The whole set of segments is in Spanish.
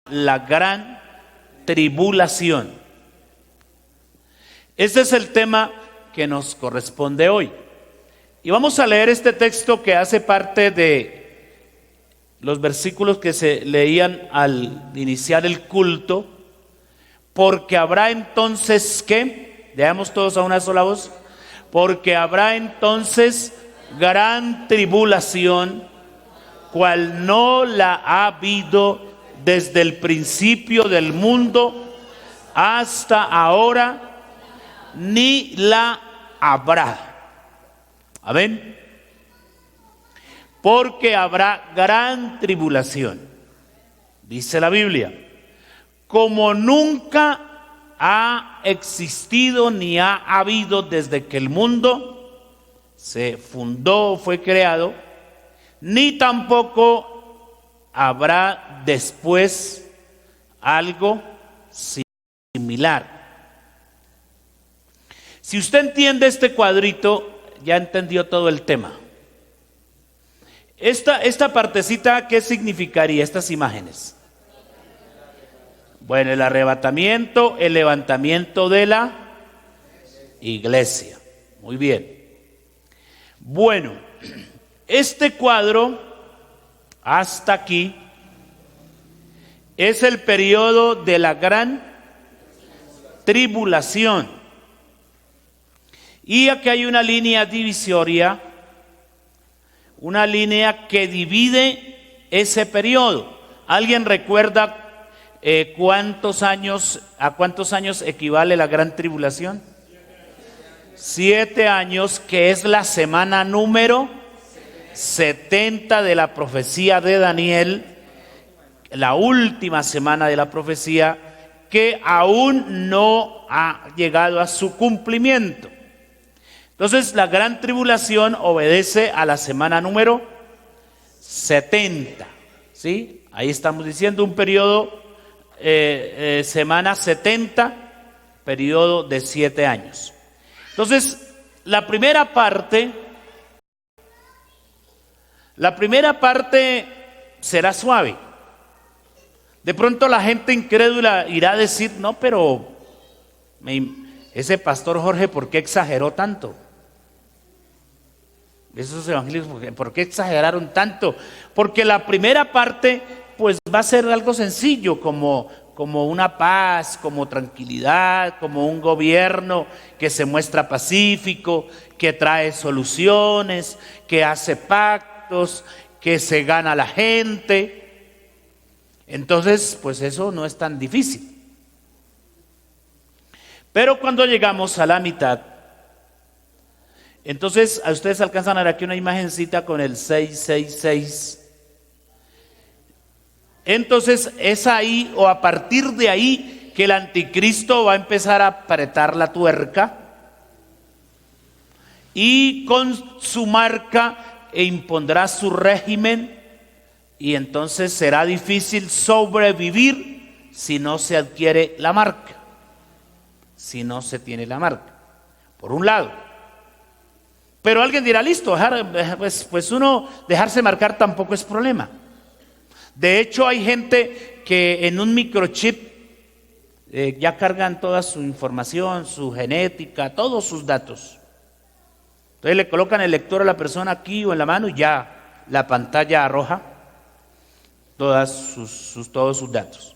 la gran tribulación. Este es el tema que nos corresponde hoy. Y vamos a leer este texto que hace parte de los versículos que se leían al iniciar el culto. Porque habrá entonces, ¿qué? Leamos todos a una sola voz. Porque habrá entonces gran tribulación, cual no la ha habido desde el principio del mundo hasta ahora, ni la habrá. Amén. Porque habrá gran tribulación, dice la Biblia, como nunca ha existido ni ha habido desde que el mundo se fundó o fue creado, ni tampoco habrá después algo similar. Si usted entiende este cuadrito, ya entendió todo el tema. Esta partecita, ¿qué significaría estas imágenes? Bueno, el arrebatamiento, el levantamiento de la iglesia. Muy bien. Bueno, este cuadro hasta aquí es el periodo de la gran tribulación. Y aquí hay una línea divisoria, una línea que divide ese periodo. ¿Alguien recuerda a cuántos años equivale la gran tribulación? 7 años, que es la semana número 70 de la profecía de Daniel, la última semana de la profecía, que aún no ha llegado a su cumplimiento. Entonces la gran tribulación obedece a la semana número 70, ¿sí? Ahí estamos diciendo un periodo, semana 70, periodo de 7 años. Entonces la primera parte será suave. De pronto la gente incrédula irá a decir, no, pero ese pastor Jorge, ¿por qué exageró tanto? Esos evangelios, ¿por qué exageraron tanto? Porque la primera parte pues va a ser algo sencillo, como una paz, como tranquilidad, como un gobierno que se muestra pacífico, que trae soluciones, que hace pactos, que se gana a la gente. Entonces, pues eso no es tan difícil. Pero cuando llegamos a la mitad, entonces a ustedes alcanzan a ver aquí una imagencita con el 666. Entonces es ahí o a partir de ahí que el anticristo va a empezar a apretar la tuerca y con su marca impondrá su régimen, y entonces será difícil sobrevivir si no se adquiere la marca, si no se tiene la marca, por un lado. Pero alguien dirá, listo, pues uno dejarse marcar tampoco es problema. De hecho, hay gente que en un microchip ya cargan toda su información, su genética, todos sus datos. Entonces le colocan el lector a la persona aquí o en la mano y ya la pantalla arroja todos sus datos.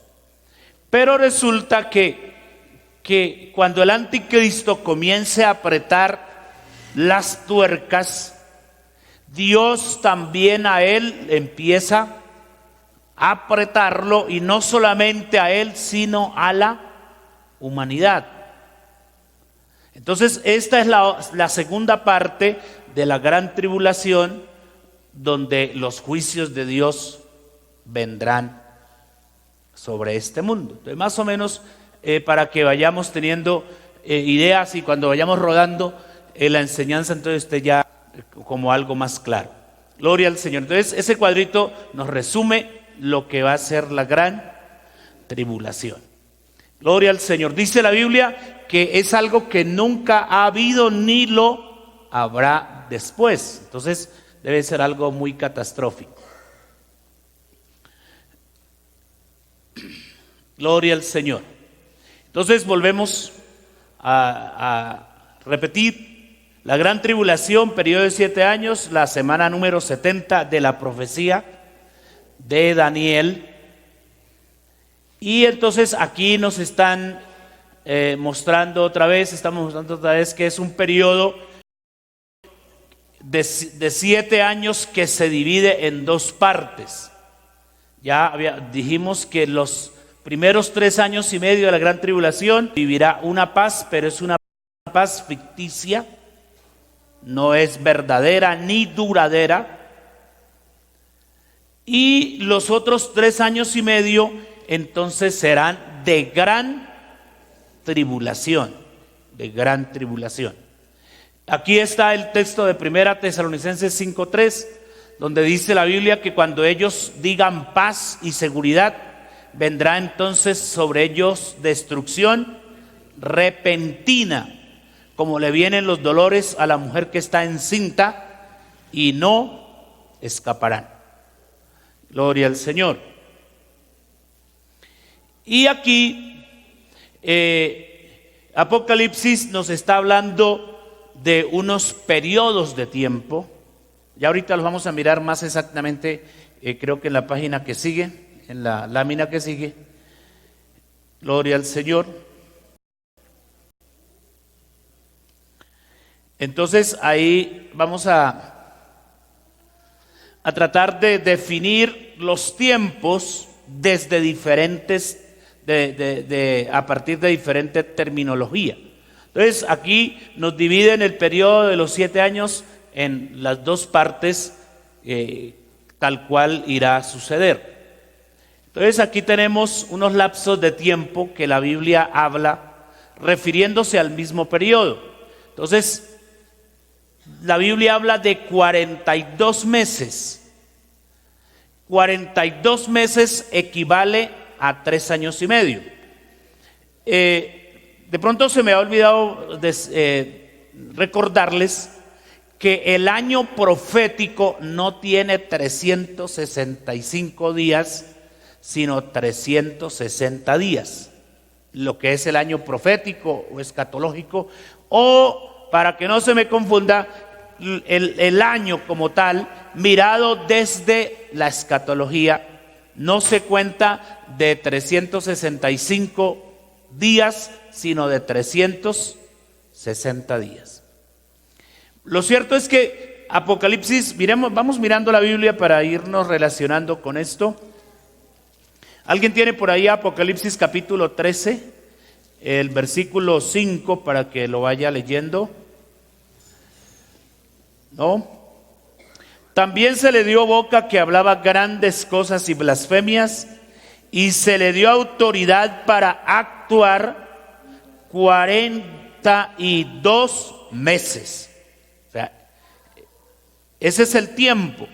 Pero resulta que cuando el anticristo comience a apretar las tuercas, Dios también a él empieza a apretarlo, y no solamente a él, sino a la humanidad. Entonces esta es la segunda parte de la gran tribulación, donde los juicios de Dios vendrán sobre este mundo. Entonces, más o menos para que vayamos teniendo ideas, y cuando vayamos rodando la enseñanza, entonces esté ya como algo más claro. Gloria al Señor. Entonces ese cuadrito nos resume lo que va a ser la gran tribulación. Gloria al Señor. Dice la Biblia que es algo que nunca ha habido ni lo habrá después. Entonces debe ser algo muy catastrófico. Gloria al Señor. Entonces volvemos a repetir: la gran tribulación, periodo de 7 años, la semana número 70 de la profecía de Daniel. Y entonces aquí nos están mostrando otra vez, estamos mostrando otra vez que es un periodo de 7 años que se divide en 2 partes. Dijimos que los primeros 3 años y medio de la gran tribulación vivirá una paz, pero es una paz ficticia, no es verdadera ni duradera. Y los otros 3 años y medio entonces serán de gran tribulación, de gran tribulación. Aquí está el texto de 1 Tesalonicenses 5:3, donde dice la Biblia que cuando ellos digan paz y seguridad, vendrá entonces sobre ellos destrucción repentina, como le vienen los dolores a la mujer que está encinta, y no escaparán. Gloria al Señor. Y aquí Apocalipsis nos está hablando de unos periodos de tiempo. Ya ahorita los vamos a mirar más exactamente, creo que en la página que sigue, en la lámina que sigue. Gloria al Señor. Entonces ahí vamos a tratar de definir los tiempos desde diferentes, a partir de diferente terminología. Entonces aquí nos dividen el periodo de los 7 años en las 2 partes, tal cual irá a suceder. Entonces aquí tenemos unos lapsos de tiempo que la Biblia habla refiriéndose al mismo periodo. Entonces la Biblia habla de 42 meses. 42 meses equivale a 3 años y medio. De pronto se me ha olvidado recordarles que el año profético no tiene 365 días, sino 360 días. Lo que es el año profético o escatológico, o para que no se me confunda, el año como tal, mirado desde la escatología, no se cuenta de 365 días, sino de 360 días. Lo cierto es que Apocalipsis, vamos mirando la Biblia para irnos relacionando con esto. ¿Alguien tiene por ahí Apocalipsis capítulo 13, el versículo 5, para que lo vaya leyendo? ¿No? También se le dio boca que hablaba grandes cosas y blasfemias, y se le dio autoridad para actuar 42 meses. O sea, ese es el tiempo.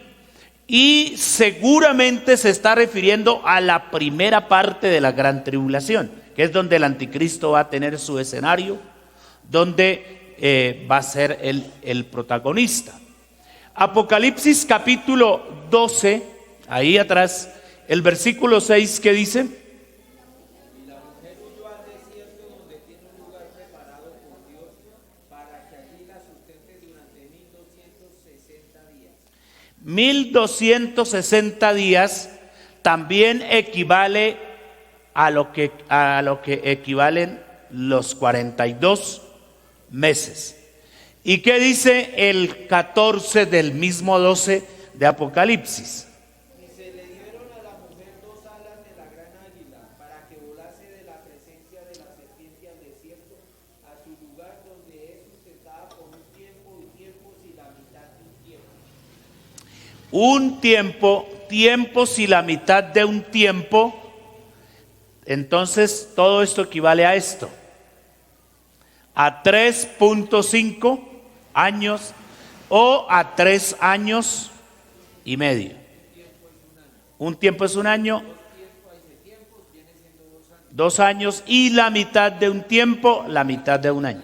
Y seguramente se está refiriendo a la primera parte de la gran tribulación, que es donde el anticristo va a tener su escenario, donde va a ser el protagonista. Apocalipsis capítulo 12, ahí atrás, el versículo 6, ¿qué dice? Y la mujer huyó al desierto, donde tiene un lugar preparado por Dios, para que allí la sustente durante 1260 días. 1260 días también equivale a lo que equivalen los 42 meses. ¿Y qué dice el 14 del mismo 12 de Apocalipsis? Y se le dieron a la mujer 2 alas de la gran águila, para que volase de la presencia de la serpiente al desierto, a su lugar donde es sustentada por un tiempo y tiempos y la mitad de un tiempo. Un tiempo, tiempos y la mitad de un tiempo. Entonces todo esto equivale a esto: a 3.5 años o a 3 años y medio. Un tiempo es un año, 2 años, y la mitad de un tiempo, la mitad de un año.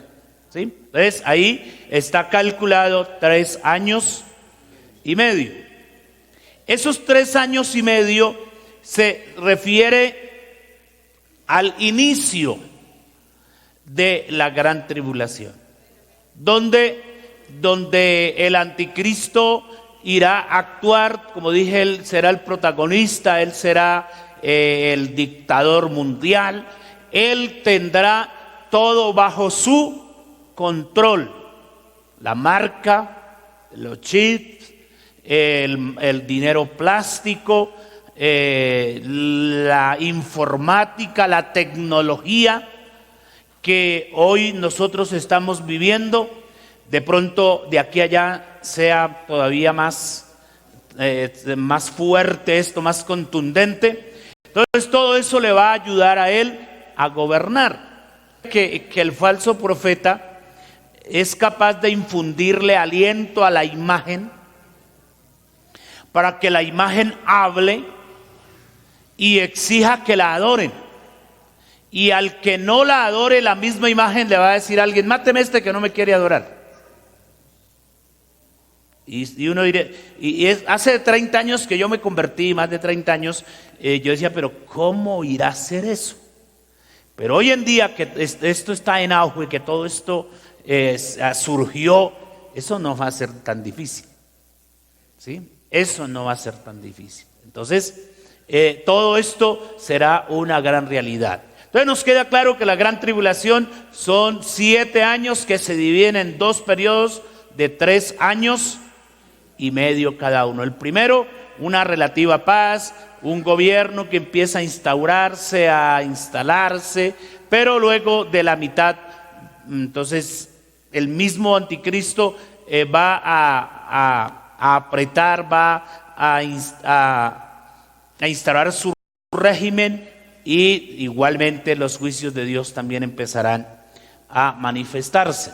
¿Sí? Entonces ahí está calculado 3 años y medio. Esos 3 años y medio se refiere al inicio de la gran tribulación, donde el anticristo irá a actuar, como dije, él será el protagonista, él será el dictador mundial, él tendrá todo bajo su control, la marca, los chips, el dinero plástico, la informática, la tecnología que hoy nosotros estamos viviendo. De pronto de aquí a allá sea todavía más fuerte esto, más contundente. Entonces todo eso le va a ayudar a él a gobernar. Que el falso profeta es capaz de infundirle aliento a la imagen para que la imagen hable y exija que la adoren. Y al que no la adore, la misma imagen le va a decir a alguien: máteme este que no me quiere adorar. Y uno dirá, hace 30 años que yo me convertí, más de 30 años, yo decía, pero ¿cómo irá a hacer eso? Pero hoy en día que esto está en auge, que todo esto surgió, eso no va a ser tan difícil, ¿sí? Eso no va a ser tan difícil. Entonces, todo esto será una gran realidad. Entonces nos queda claro que la gran tribulación son 7 años que se dividen en 2 periodos de 3 años y medio cada uno. El primero, una relativa paz, un gobierno que empieza a instaurarse, a instalarse, pero luego de la mitad, entonces el mismo anticristo va a apretar, va a instaurar su régimen, y igualmente los juicios de Dios también empezarán a manifestarse.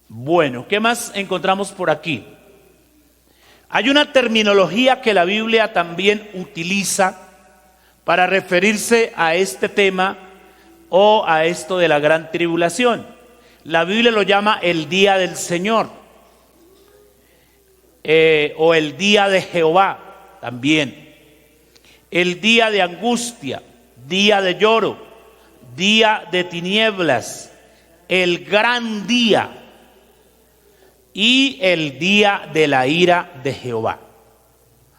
Bueno, ¿qué más encontramos por aquí? Hay una terminología que la Biblia también utiliza para referirse a este tema o a esto de la gran tribulación. La Biblia lo llama el día del Señor, o el día de Jehová también. El día de angustia, día de lloro, día de tinieblas, el gran día y el día de la ira de Jehová.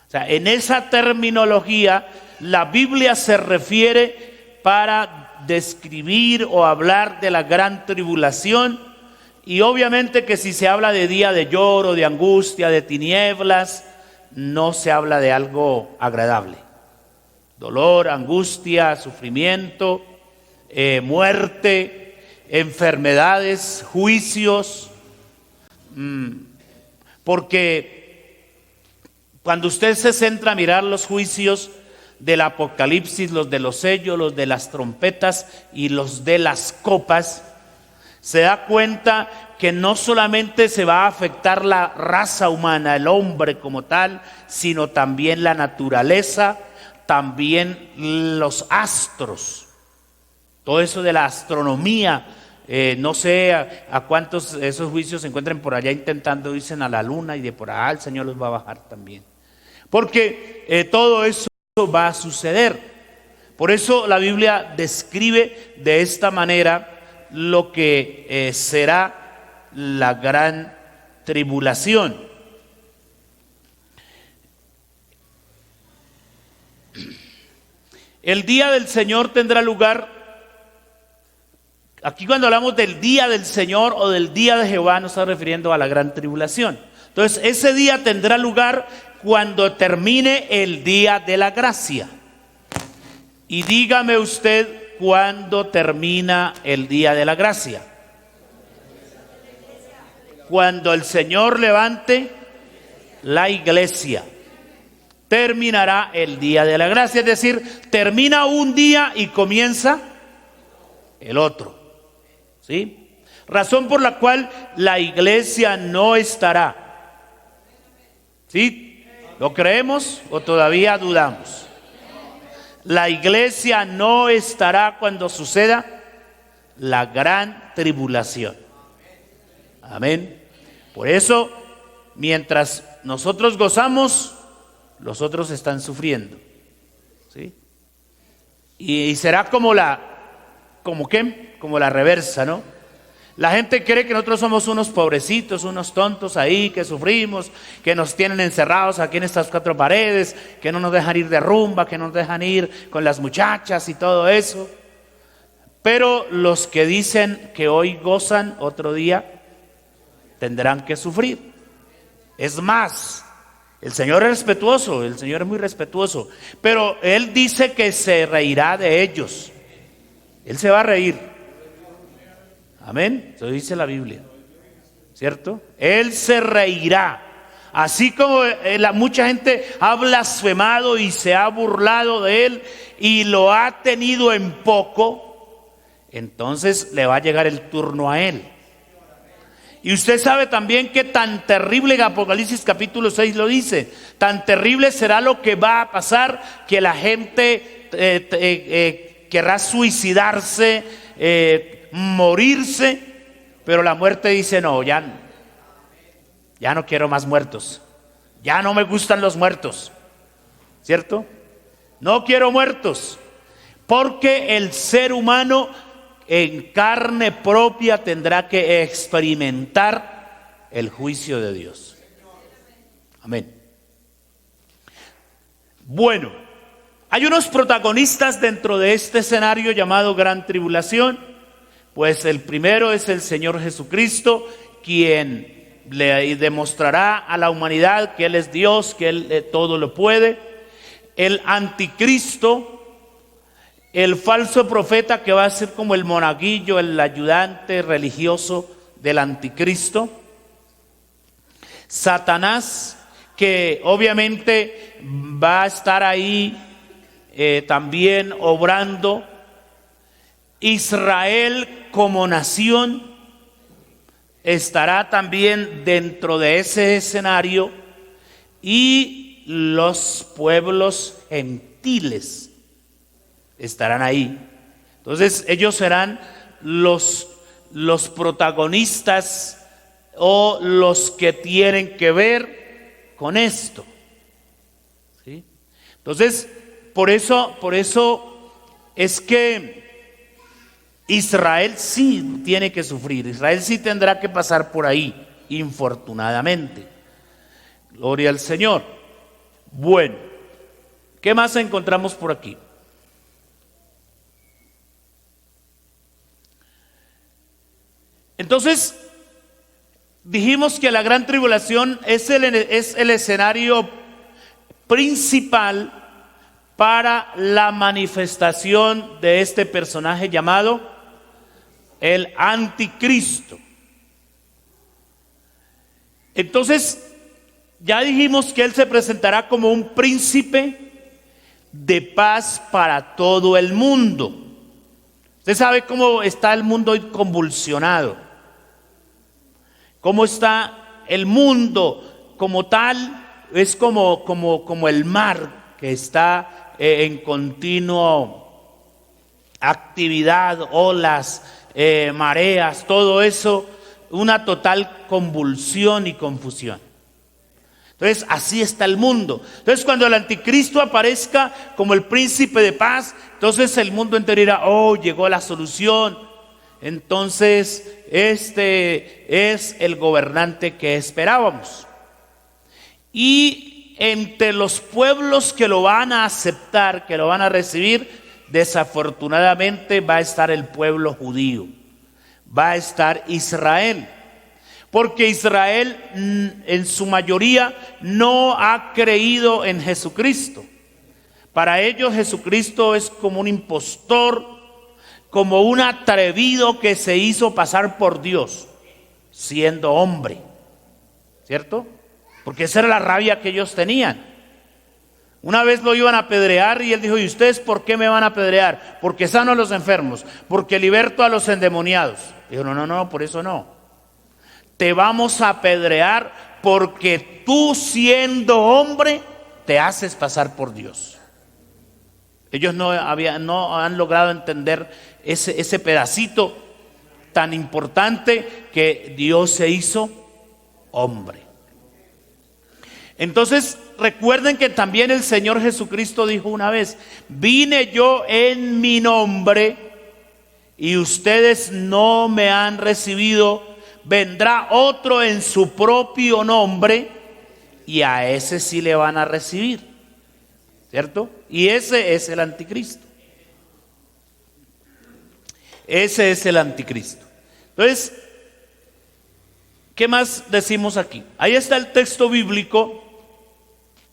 O sea, en esa terminología la Biblia se refiere para describir o hablar de la gran tribulación, y obviamente que si se habla de día de lloro, de angustia, de tinieblas, no se habla de algo agradable. Dolor, angustia, sufrimiento, muerte, enfermedades, juicios. Porque cuando usted se centra a mirar los juicios del Apocalipsis, los de los sellos, los de las trompetas y los de las copas, se da cuenta que no solamente se va a afectar la raza humana, el hombre como tal, sino también la naturaleza, también los astros, todo eso de la astronomía. No sé a cuántos esos juicios se encuentren por allá intentando irse a la luna, y de por allá el Señor los va a bajar también, porque todo eso va a suceder. Por eso la Biblia describe de esta manera lo que será la gran tribulación. El día del Señor tendrá lugar. Aquí cuando hablamos del día del Señor o del día de Jehová, nos está refiriendo a la gran tribulación. Entonces ese día tendrá lugar cuando termine el día de la gracia. Y dígame usted, ¿cuándo termina el día de la gracia? Cuando el Señor levante la iglesia, terminará el día de la gracia. Es decir, termina un día y comienza el otro. ¿Sí? Razón por la cual la iglesia no estará. ¿Sí? ¿Lo creemos o todavía dudamos? La iglesia no estará cuando suceda la gran tribulación. Amén. Por eso, mientras nosotros gozamos, los otros están sufriendo. ¿Sí? Y será como como la reversa, ¿no? La gente cree que nosotros somos unos pobrecitos, unos tontos ahí, que sufrimos, que nos tienen encerrados aquí en estas cuatro paredes, que no nos dejan ir de rumba, que no nos dejan ir con las muchachas y todo eso. Pero los que dicen que hoy gozan, otro día tendrán que sufrir. Es más, el Señor es respetuoso, el Señor es muy respetuoso, pero Él dice que se reirá de ellos. Él se va a reír. Amén, eso dice la Biblia, ¿cierto? Él se reirá. Así como mucha gente ha blasfemado y se ha burlado de Él y lo ha tenido en poco, entonces le va a llegar el turno a Él. Y usted sabe también que tan terrible, en Apocalipsis capítulo 6 lo dice, tan terrible será lo que va a pasar, que la gente querrá suicidarse, morirse, pero la muerte dice no, ya no quiero más muertos, ya no me gustan los muertos, ¿cierto? No quiero muertos, porque el ser humano en carne propia tendrá que experimentar el juicio de Dios. Amén. Bueno, hay unos protagonistas dentro de este escenario llamado Gran Tribulación. Pues el primero es el Señor Jesucristo, quien le demostrará a la humanidad que Él es Dios, que Él todo lo puede. El anticristo, el falso profeta que va a ser como el monaguillo, el ayudante religioso del anticristo. Satanás, que obviamente va a estar ahí también obrando. Israel como nación estará también dentro de ese escenario, y los pueblos gentiles estarán ahí. Entonces ellos serán los protagonistas o los que tienen que ver con esto, ¿sí? Entonces por eso es que Israel sí tiene que sufrir, Israel sí tendrá que pasar por ahí, infortunadamente. Gloria al Señor. Bueno, ¿qué más encontramos por aquí? Entonces, dijimos que la gran tribulación es el escenario principal para la manifestación de este personaje llamado el anticristo. Entonces, ya dijimos que él se presentará como un príncipe de paz para todo el mundo. Usted sabe cómo está el mundo hoy convulsionado, cómo está el mundo como tal, es como el mar que está en continuo actividad, olas, mareas, todo eso, una total convulsión y confusión. Entonces así está el mundo. Entonces cuando el anticristo aparezca como el príncipe de paz, entonces el mundo entero dirá: oh, llegó la solución. Entonces este es el gobernante que esperábamos. Y entre los pueblos que lo van a aceptar, que lo van a recibir, desafortunadamente va a estar el pueblo judío, va a estar Israel, porque Israel en su mayoría no ha creído en Jesucristo. Para ellos Jesucristo es como un impostor, como un atrevido que se hizo pasar por Dios siendo hombre, ¿cierto? Porque esa era la rabia que ellos tenían. Una vez lo iban a apedrear y él dijo: ¿y ustedes por qué me van a apedrear? Porque sano a los enfermos, porque liberto a los endemoniados. Dijo: no, por eso no. Te vamos a apedrear porque tú, siendo hombre, te haces pasar por Dios. Ellos no han logrado entender ese pedacito tan importante, que Dios se hizo hombre. Entonces recuerden que también el Señor Jesucristo dijo una vez: vine yo en mi nombre y ustedes no me han recibido, vendrá otro en su propio nombre y a ese sí le van a recibir, ¿cierto? Y ese es el anticristo. Ese es el anticristo. Entonces, ¿qué más decimos aquí? Ahí está el texto bíblico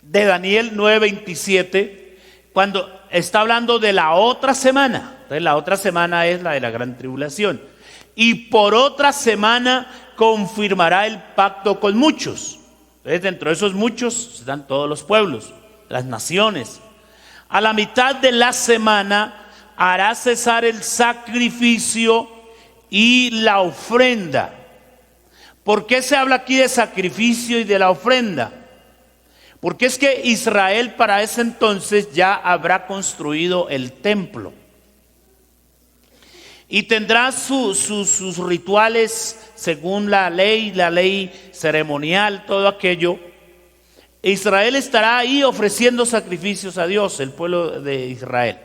de Daniel 9:27, cuando está hablando de la otra semana. Entonces, la otra semana es la de la gran tribulación. Y por otra semana confirmará el pacto con muchos. Entonces, dentro de esos muchos están todos los pueblos, las naciones. A la mitad de la semana hará cesar el sacrificio y la ofrenda. ¿Por qué se habla aquí de sacrificio y de la ofrenda? Porque es que Israel para ese entonces ya habrá construido el templo y tendrá sus rituales según la ley ceremonial, todo aquello. Israel estará ahí ofreciendo sacrificios a Dios, el pueblo de Israel.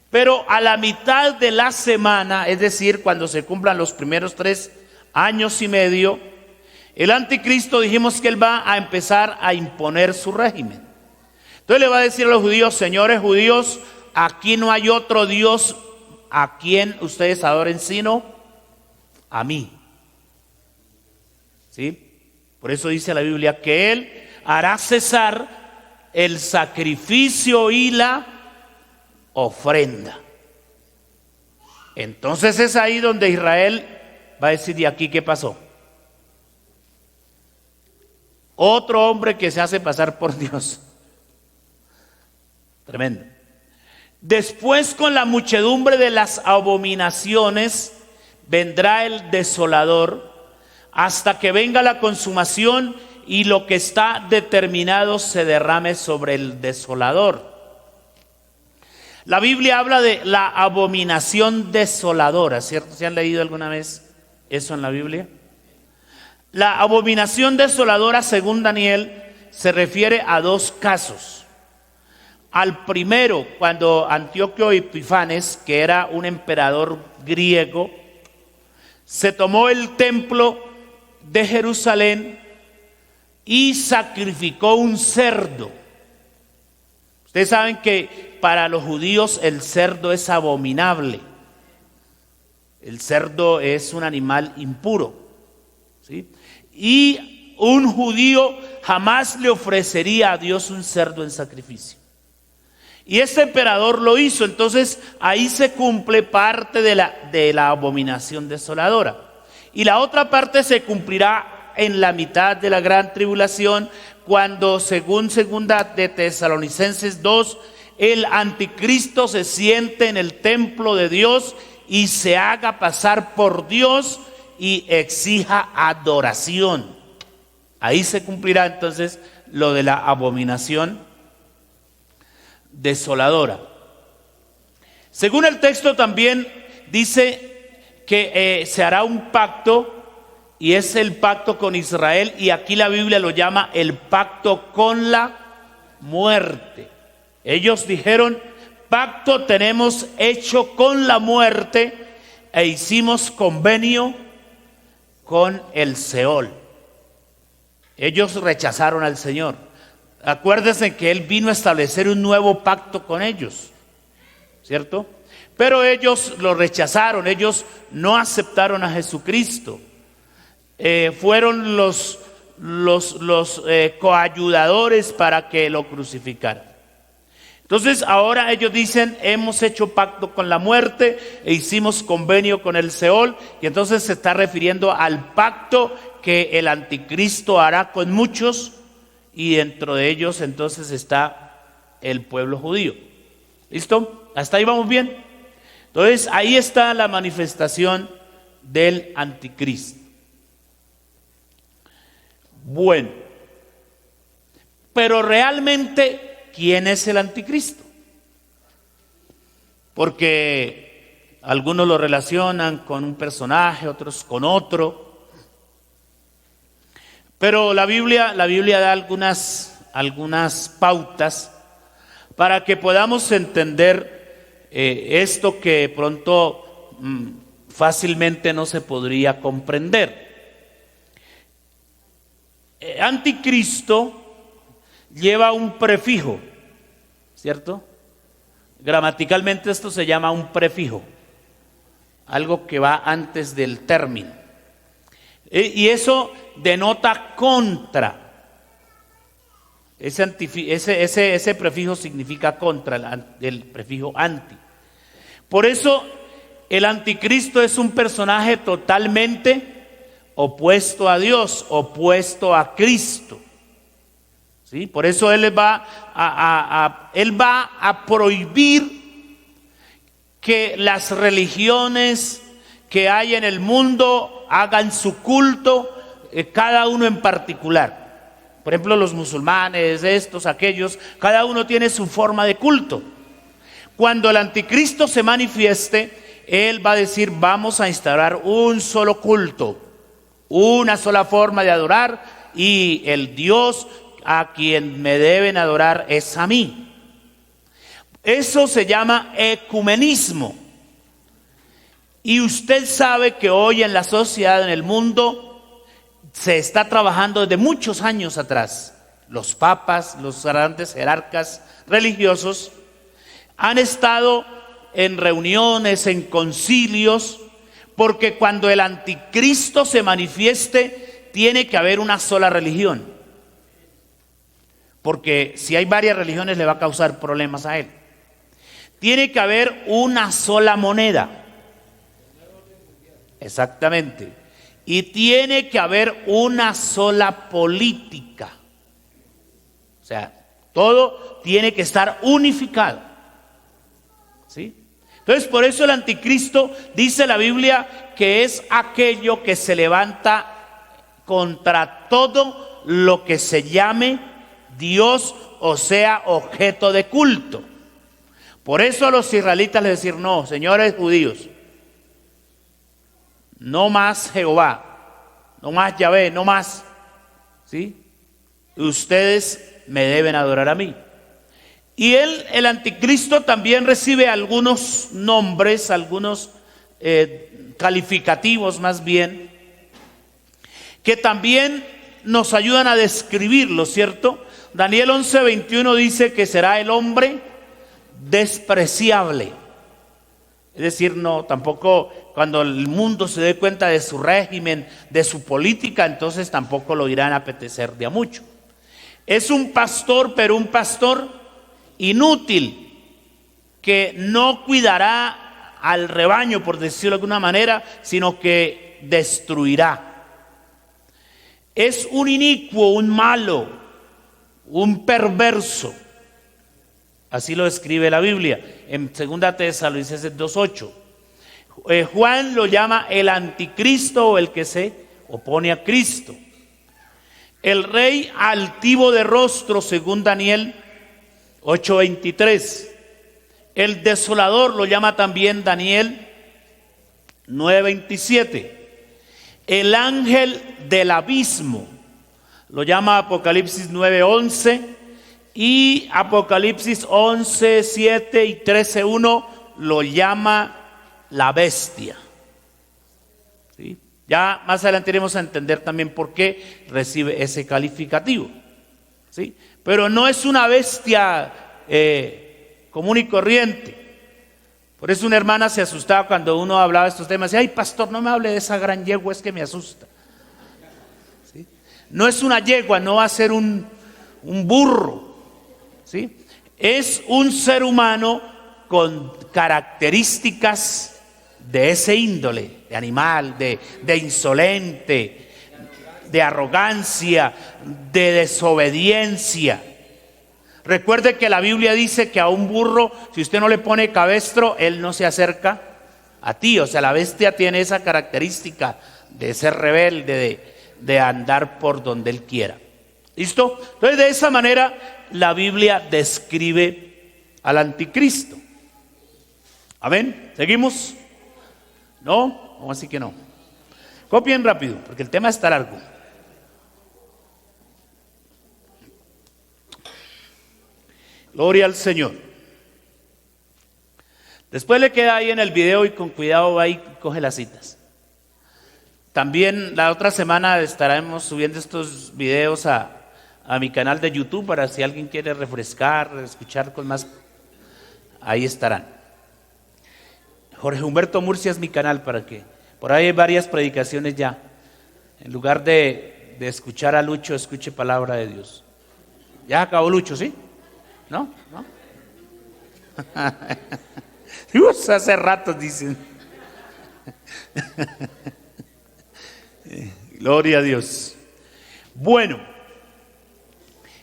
Pero a la mitad de la semana, es decir, cuando se cumplan los primeros 3 años y medio, el anticristo, dijimos que él va a empezar a imponer su régimen. Entonces le va a decir a los judíos: señores judíos, aquí no hay otro Dios a quien ustedes adoren sino a mí. ¿Sí? Por eso dice la Biblia que él hará cesar el sacrificio y la ofrenda. Entonces es ahí donde Israel va a decir: ¿y aquí qué pasó? Otro hombre que se hace pasar por Dios. Tremendo. Después, con la muchedumbre de las abominaciones, vendrá el desolador, hasta que venga la consumación y lo que está determinado se derrame sobre el desolador. La Biblia habla de la abominación desoladora, ¿cierto? ¿Se han leído alguna vez eso en la Biblia? La abominación desoladora, según Daniel, se refiere a 2 casos. Al primero, cuando Antíoco Epifanes, que era un emperador griego, se tomó el templo de Jerusalén y sacrificó un cerdo. Ustedes saben que para los judíos el cerdo es abominable. El cerdo es un animal impuro, ¿sí? Y un judío jamás le ofrecería a Dios un cerdo en sacrificio. Y este emperador lo hizo. Entonces ahí se cumple parte de la abominación desoladora. Y la otra parte se cumplirá en la mitad de la gran tribulación, cuando, según segunda de Tesalonicenses 2, el anticristo se siente en el templo de Dios y se haga pasar por Dios y exija adoración. Ahí se cumplirá entonces lo de la abominación desoladora. Según el texto también dice que se hará un pacto, y es el pacto con Israel, y aquí la Biblia lo llama el pacto con la muerte. Ellos dijeron: pacto tenemos hecho con la muerte e hicimos convenio con el Seol. Ellos rechazaron al Señor. Acuérdense que Él vino a establecer un nuevo pacto con ellos, ¿cierto? Pero ellos lo rechazaron, ellos no aceptaron a Jesucristo. Fueron los coayudadores para que lo crucificaran. Entonces ahora ellos dicen: hemos hecho pacto con la muerte e hicimos convenio con el Seol. Y entonces se está refiriendo al pacto que el anticristo hará con muchos, y dentro de ellos entonces está el pueblo judío. ¿Listo? ¿Hasta ahí vamos bien? Entonces ahí está la manifestación del anticristo. Bueno, pero realmente, ¿quién es el anticristo? Porque algunos lo relacionan con un personaje, otros con otro. Pero la Biblia da algunas pautas para que podamos entender esto que de pronto fácilmente no se podría comprender. Anticristo lleva un prefijo, ¿cierto? Gramaticalmente esto se llama un prefijo, algo que va antes del término. Y eso denota contra. Ese prefijo significa contra, el prefijo anti. Por eso el anticristo es un personaje totalmente opuesto a Dios, opuesto a Cristo. ¿Sí? Por eso él va a prohibir que las religiones que hay en el mundo hagan su culto, cada uno en particular. Por ejemplo, los musulmanes, estos, aquellos, cada uno tiene su forma de culto. Cuando el anticristo se manifieste, él va a decir: vamos a instaurar un solo culto, una sola forma de adorar, y el Dios a quien me deben adorar es a mí. Eso se llama ecumenismo. Y usted sabe que hoy en la sociedad, en el mundo, se está trabajando desde muchos años atrás. Los papas, los grandes jerarcas religiosos han estado en reuniones, en concilios, porque cuando el anticristo se manifieste, tiene que haber una sola religión. Porque si hay varias religiones le va a causar problemas a él. Tiene que haber una sola moneda. Exactamente. Y tiene que haber una sola política. O sea, todo tiene que estar unificado. ¿Sí? Entonces, por eso el anticristo, dice la Biblia, que es aquello que se levanta contra todo lo que se llame Dios, o sea, objeto de culto. Por eso a los israelitas les decir: no, señores judíos, no más Jehová, no más Yahvé, no más, ¿sí? Ustedes me deben adorar a mí. Y el anticristo también recibe algunos nombres, algunos calificativos más bien, que también nos ayudan a describirlo, ¿cierto? Daniel 11:21 dice que será el hombre despreciable. Es decir, no, tampoco cuando el mundo se dé cuenta de su régimen, de su política, entonces tampoco lo irán a apetecer de a mucho. Es un pastor, pero un pastor inútil, que no cuidará al rebaño, por decirlo de alguna manera, sino que destruirá. Es un inicuo, un malo, un perverso. Así lo describe la Biblia en 2 Tesalonicenses 2:8. Juan lo llama el anticristo, o el que se opone a Cristo. El rey altivo de rostro, según Daniel 8:23. El desolador lo llama también Daniel 9:27. El ángel del abismo lo llama Apocalipsis 9:11. Y Apocalipsis 11:7 y 13:1 lo llama la bestia. ¿Sí? Ya más adelante iremos a entender también por qué recibe ese calificativo. ¿Sí? Pero no es una bestia común y corriente. Por eso una hermana se asustaba cuando uno hablaba de estos temas. Decía: ay, pastor, no me hable de esa gran yegua, es que me asusta. ¿Sí? No es una yegua, no va a ser un burro. ¿Sí? Es un ser humano con características de ese índole, de animal, de insolente, de arrogancia, de desobediencia. Recuerde que la Biblia dice que a un burro, si usted no le pone cabestro, él no se acerca a ti. O sea, la bestia tiene esa característica de ser rebelde, de andar por donde él quiera. ¿Listo? Entonces, de esa manera la Biblia describe al anticristo. ¿Amén? ¿Seguimos? ¿No? ¿Cómo así que no? Copien rápido, porque el tema está largo. Gloria al Señor. Después le queda ahí en el video y con cuidado ahí coge las citas. También la otra semana estaremos subiendo estos videos a mi canal de YouTube para si alguien quiere refrescar, escuchar con más, ahí estarán. Jorge Humberto Murcia es mi canal para que, por ahí hay varias predicaciones ya. En lugar de escuchar a Lucho, escuche palabra de Dios. Ya acabó Lucho, ¿sí? ¿No? ¿No? Hace rato dicen. Gloria a Dios. Bueno,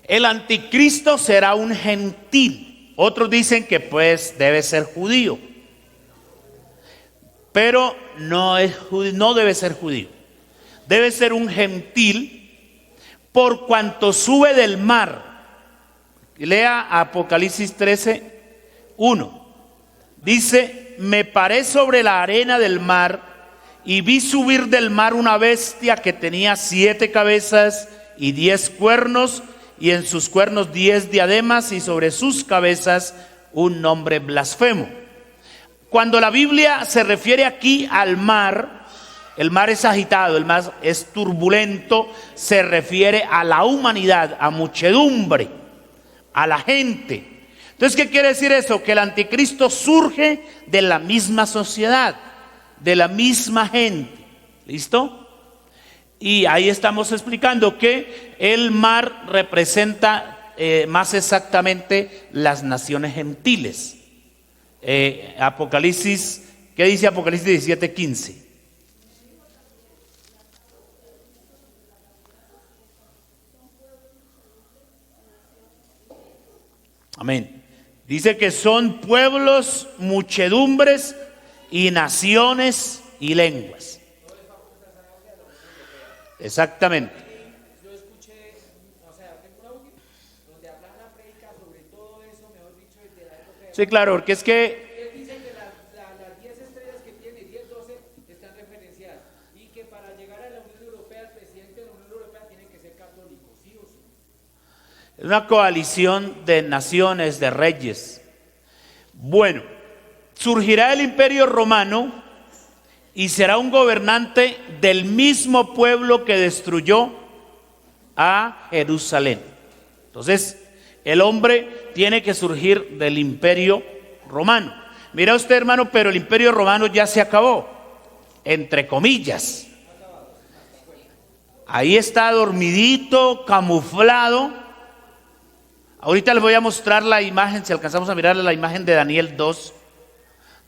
el anticristo será un gentil. Otros dicen que pues debe ser judío, pero no debe ser judío. Debe ser un gentil por cuanto sube del mar. Lea Apocalipsis 13:1. Dice: me paré sobre la arena del mar y vi subir del mar una bestia que tenía 7 cabezas y 10 cuernos, y en sus cuernos 10 diademas, y sobre sus cabezas un nombre blasfemo. Cuando la Biblia se refiere aquí al mar, el mar es agitado, el mar es turbulento, se refiere a la humanidad, a muchedumbre, a la gente. Entonces, ¿qué quiere decir eso? Que el anticristo surge de la misma sociedad, de la misma gente. ¿Listo? Y ahí estamos explicando que el mar representa más exactamente las naciones gentiles. Apocalipsis, ¿qué dice Apocalipsis 17:15? Amén. Dice que son pueblos, muchedumbres y naciones y lenguas. Exactamente. Yo escuché, o sea, tengo un audio donde habla una prédica sobre todo eso, mejor dicho, desde la época de... Sí, claro, porque es que Él dice que las 10 estrellas que tiene, 10, 12, están referenciadas. Y que para llegar a la Unión Europea, el presidente de la Unión Europea tiene que ser católico, sí o sí. es una coalición de naciones, de reyes. Bueno, surgirá el Imperio Romano y será un gobernante del mismo pueblo que destruyó a Jerusalén. Entonces, el hombre tiene que surgir del Imperio Romano. Mira usted, hermano, pero el Imperio Romano ya se acabó, entre comillas. Ahí está dormidito, camuflado. Ahorita les voy a mostrar la imagen, si alcanzamos a mirar la imagen de Daniel 2,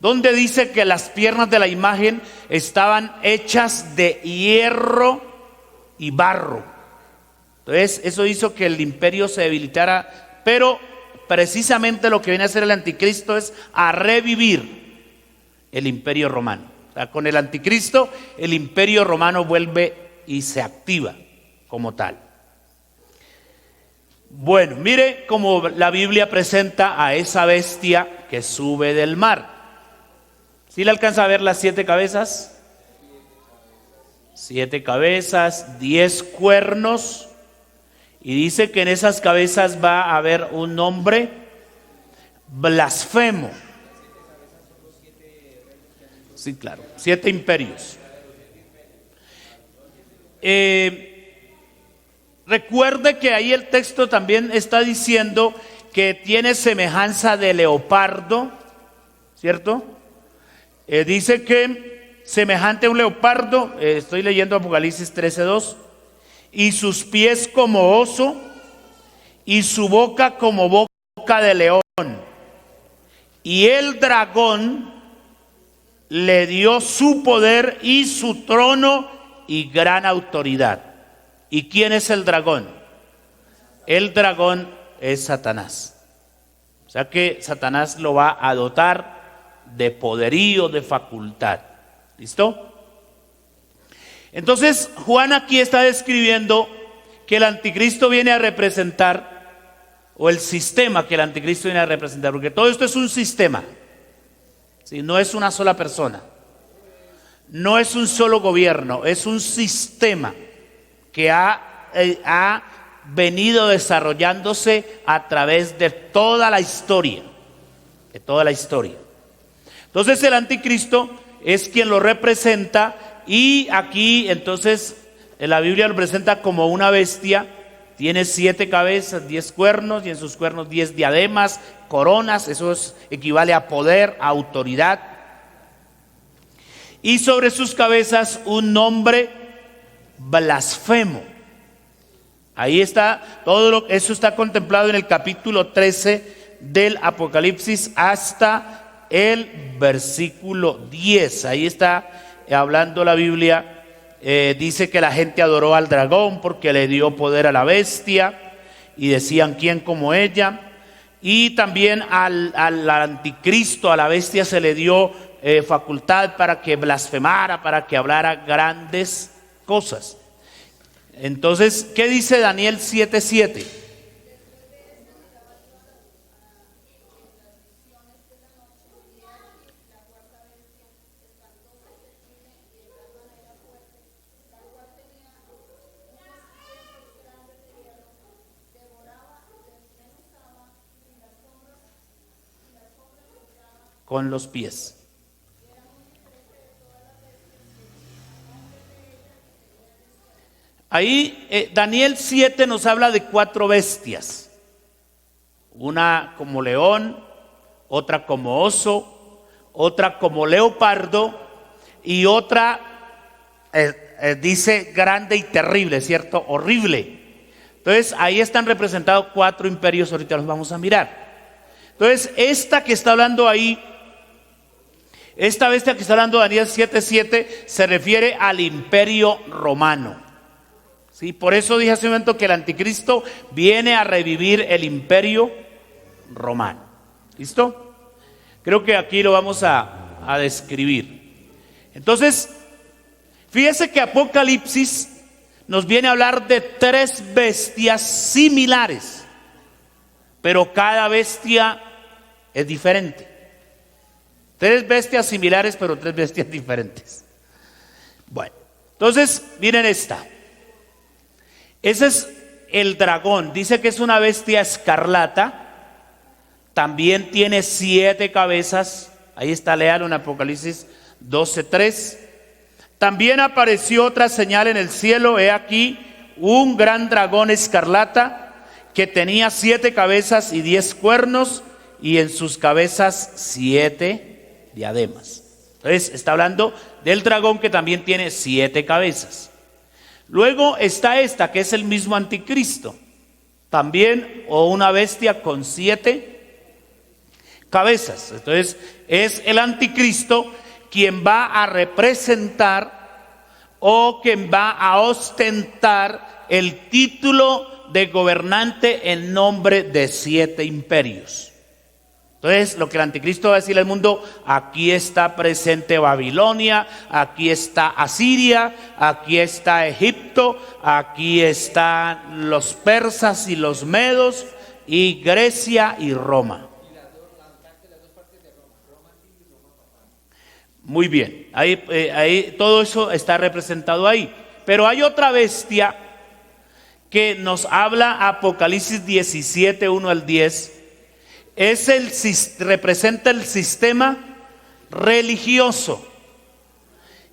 donde dice que las piernas de la imagen estaban hechas de hierro y barro. Entonces eso hizo que el imperio se debilitara, pero precisamente lo que viene a hacer el anticristo es a revivir el imperio romano. O sea, con el anticristo el imperio romano vuelve y se activa como tal. Bueno, mire cómo la Biblia presenta a esa bestia que sube del mar. ¿Sí le alcanza a ver las 7 cabezas? 7 cabezas, 10 cuernos. Y dice que en esas cabezas va a haber un nombre blasfemo. Sí, claro, 7 imperios. Recuerde que ahí el texto también está diciendo que tiene semejanza de leopardo, ¿cierto? Dice que semejante a un leopardo, estoy leyendo Apocalipsis 13:2, y sus pies como oso, y su boca como boca de león. Y el dragón le dio su poder y su trono y gran autoridad. ¿Y quién es el dragón? El dragón es Satanás. O sea que Satanás lo va a dotar de poderío, de facultad. ¿Listo? Entonces Juan aquí está describiendo que el anticristo viene a representar, o el sistema que el anticristo viene a representar, porque todo esto es un sistema, ¿sí? No es una sola persona, no es un solo gobierno, es un sistema que ha venido desarrollándose a través de toda la historia. De toda la historia. Entonces el anticristo es quien lo representa, y aquí entonces en la Biblia lo presenta como una bestia. Tiene 7 cabezas, 10 cuernos, y en sus cuernos 10 diademas, coronas. Eso equivale a poder, a autoridad. Y sobre sus cabezas un nombre blasfemo. Ahí está, eso está contemplado en el capítulo 13 del Apocalipsis hasta el versículo 10. Ahí está hablando la Biblia. Dice que la gente adoró al dragón porque le dio poder a la bestia, y decían: ¿quién como ella? Y también al anticristo, a la bestia, se le dio facultad para que blasfemara, para que hablara grandes cosas. Entonces, ¿qué dice Daniel 7:7? Con los pies. Ahí Daniel 7 nos habla de 4 bestias. Una como león, otra como oso, otra como leopardo, y otra dice grande y terrible, ¿cierto? Horrible. Entonces ahí están representados 4 imperios, ahorita los vamos a mirar. Entonces esta que está hablando ahí, esta bestia que está hablando Daniel 7:7, se refiere al imperio romano. ¿Sí? Por eso dije hace un momento que el anticristo viene a revivir el imperio romano. ¿Listo? Creo que aquí lo vamos a describir. Entonces, fíjese que Apocalipsis nos viene a hablar de 3 bestias similares, pero cada bestia es diferente. 3 bestias similares, pero 3 bestias diferentes. Bueno, entonces miren esta. Ese es el dragón. Dice que es una bestia escarlata. También tiene 7 cabezas. Ahí está, léalo en Apocalipsis 12:3. También apareció otra señal en el cielo. He aquí un gran dragón escarlata que tenía 7 cabezas y 10 cuernos, y en sus cabezas 7 diademas. Entonces está hablando del dragón que también tiene 7 cabezas. Luego está esta, que es el mismo anticristo, también, o una bestia con 7 cabezas. Entonces es el anticristo quien va a representar, o quien va a ostentar el título de gobernante en nombre de 7 imperios. Entonces, lo que el anticristo va a decir al mundo: aquí está presente Babilonia, aquí está Asiria, aquí está Egipto, aquí están los persas y los medos, y Grecia y Roma. Muy bien, ahí todo eso está representado ahí. Pero hay otra bestia que nos habla Apocalipsis 17, 1 al 10. Representa el sistema religioso,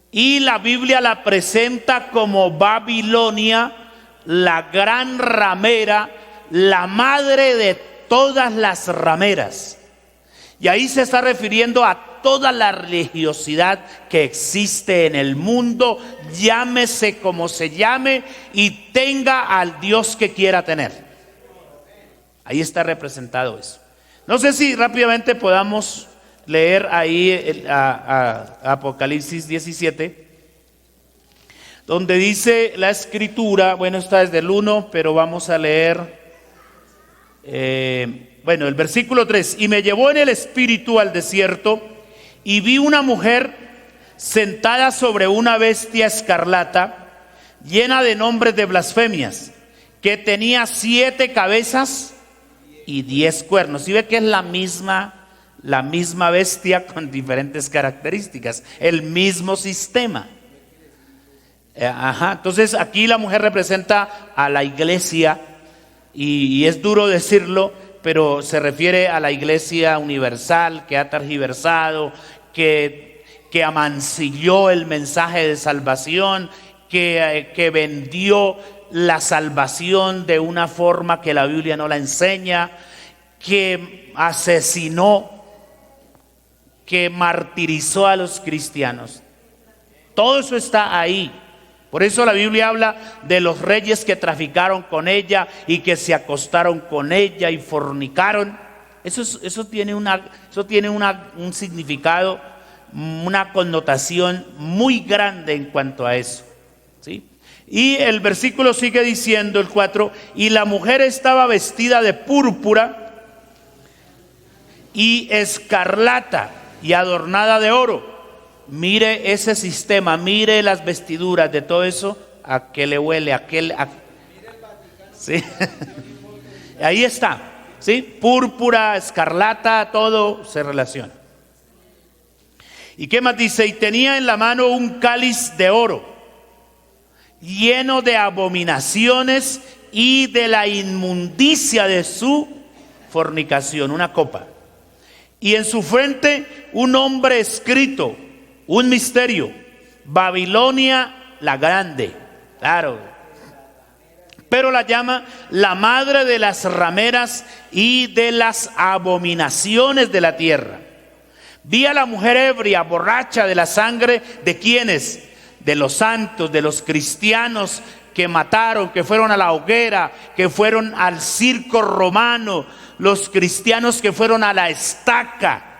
y la Biblia la presenta como Babilonia, la gran ramera, la madre de todas las rameras. Y ahí se está refiriendo a toda la religiosidad que existe en el mundo, llámese como se llame, y tenga al Dios que quiera tener. Ahí está representado eso. No sé si rápidamente podamos leer ahí a Apocalipsis 17, donde dice la escritura. Bueno, está desde el 1, pero vamos a leer el versículo 3. Y me llevó en el espíritu al desierto, y vi una mujer sentada sobre una bestia escarlata, llena de nombres de blasfemias, que tenía 7 cabezas y 10 cuernos. ¿Sí ve que es la misma bestia con diferentes características? El mismo sistema. Entonces aquí la mujer representa a la iglesia, y es duro decirlo, pero se refiere a la iglesia universal que ha tergiversado, que amancilló el mensaje de salvación, que vendió la salvación de una forma que la Biblia no la enseña, que asesinó, que martirizó a los cristianos. Todo eso está ahí. Por eso la Biblia habla de los reyes que traficaron con ella y que se acostaron con ella y fornicaron. Eso tiene un significado, una connotación muy grande en cuanto a eso, ¿sí? Y el versículo sigue diciendo, el 4, y la mujer estaba vestida de púrpura y escarlata y adornada de oro. Mire ese sistema, mire las vestiduras de todo eso, ¿a qué le huele? ¿Sí? Ahí está, ¿sí? Púrpura, escarlata, todo se relaciona. ¿Y qué más dice? Y tenía en la mano un cáliz de oro, lleno de abominaciones y de la inmundicia de su fornicación, una copa. Y en su frente un nombre escrito, un misterio, Babilonia la grande, claro. Pero la llama la madre de las rameras y de las abominaciones de la tierra. Vi a la mujer ebria, borracha de la sangre, ¿de quiénes? De los santos, de los cristianos que mataron, que fueron a la hoguera, que fueron al circo romano, los cristianos que fueron a la estaca.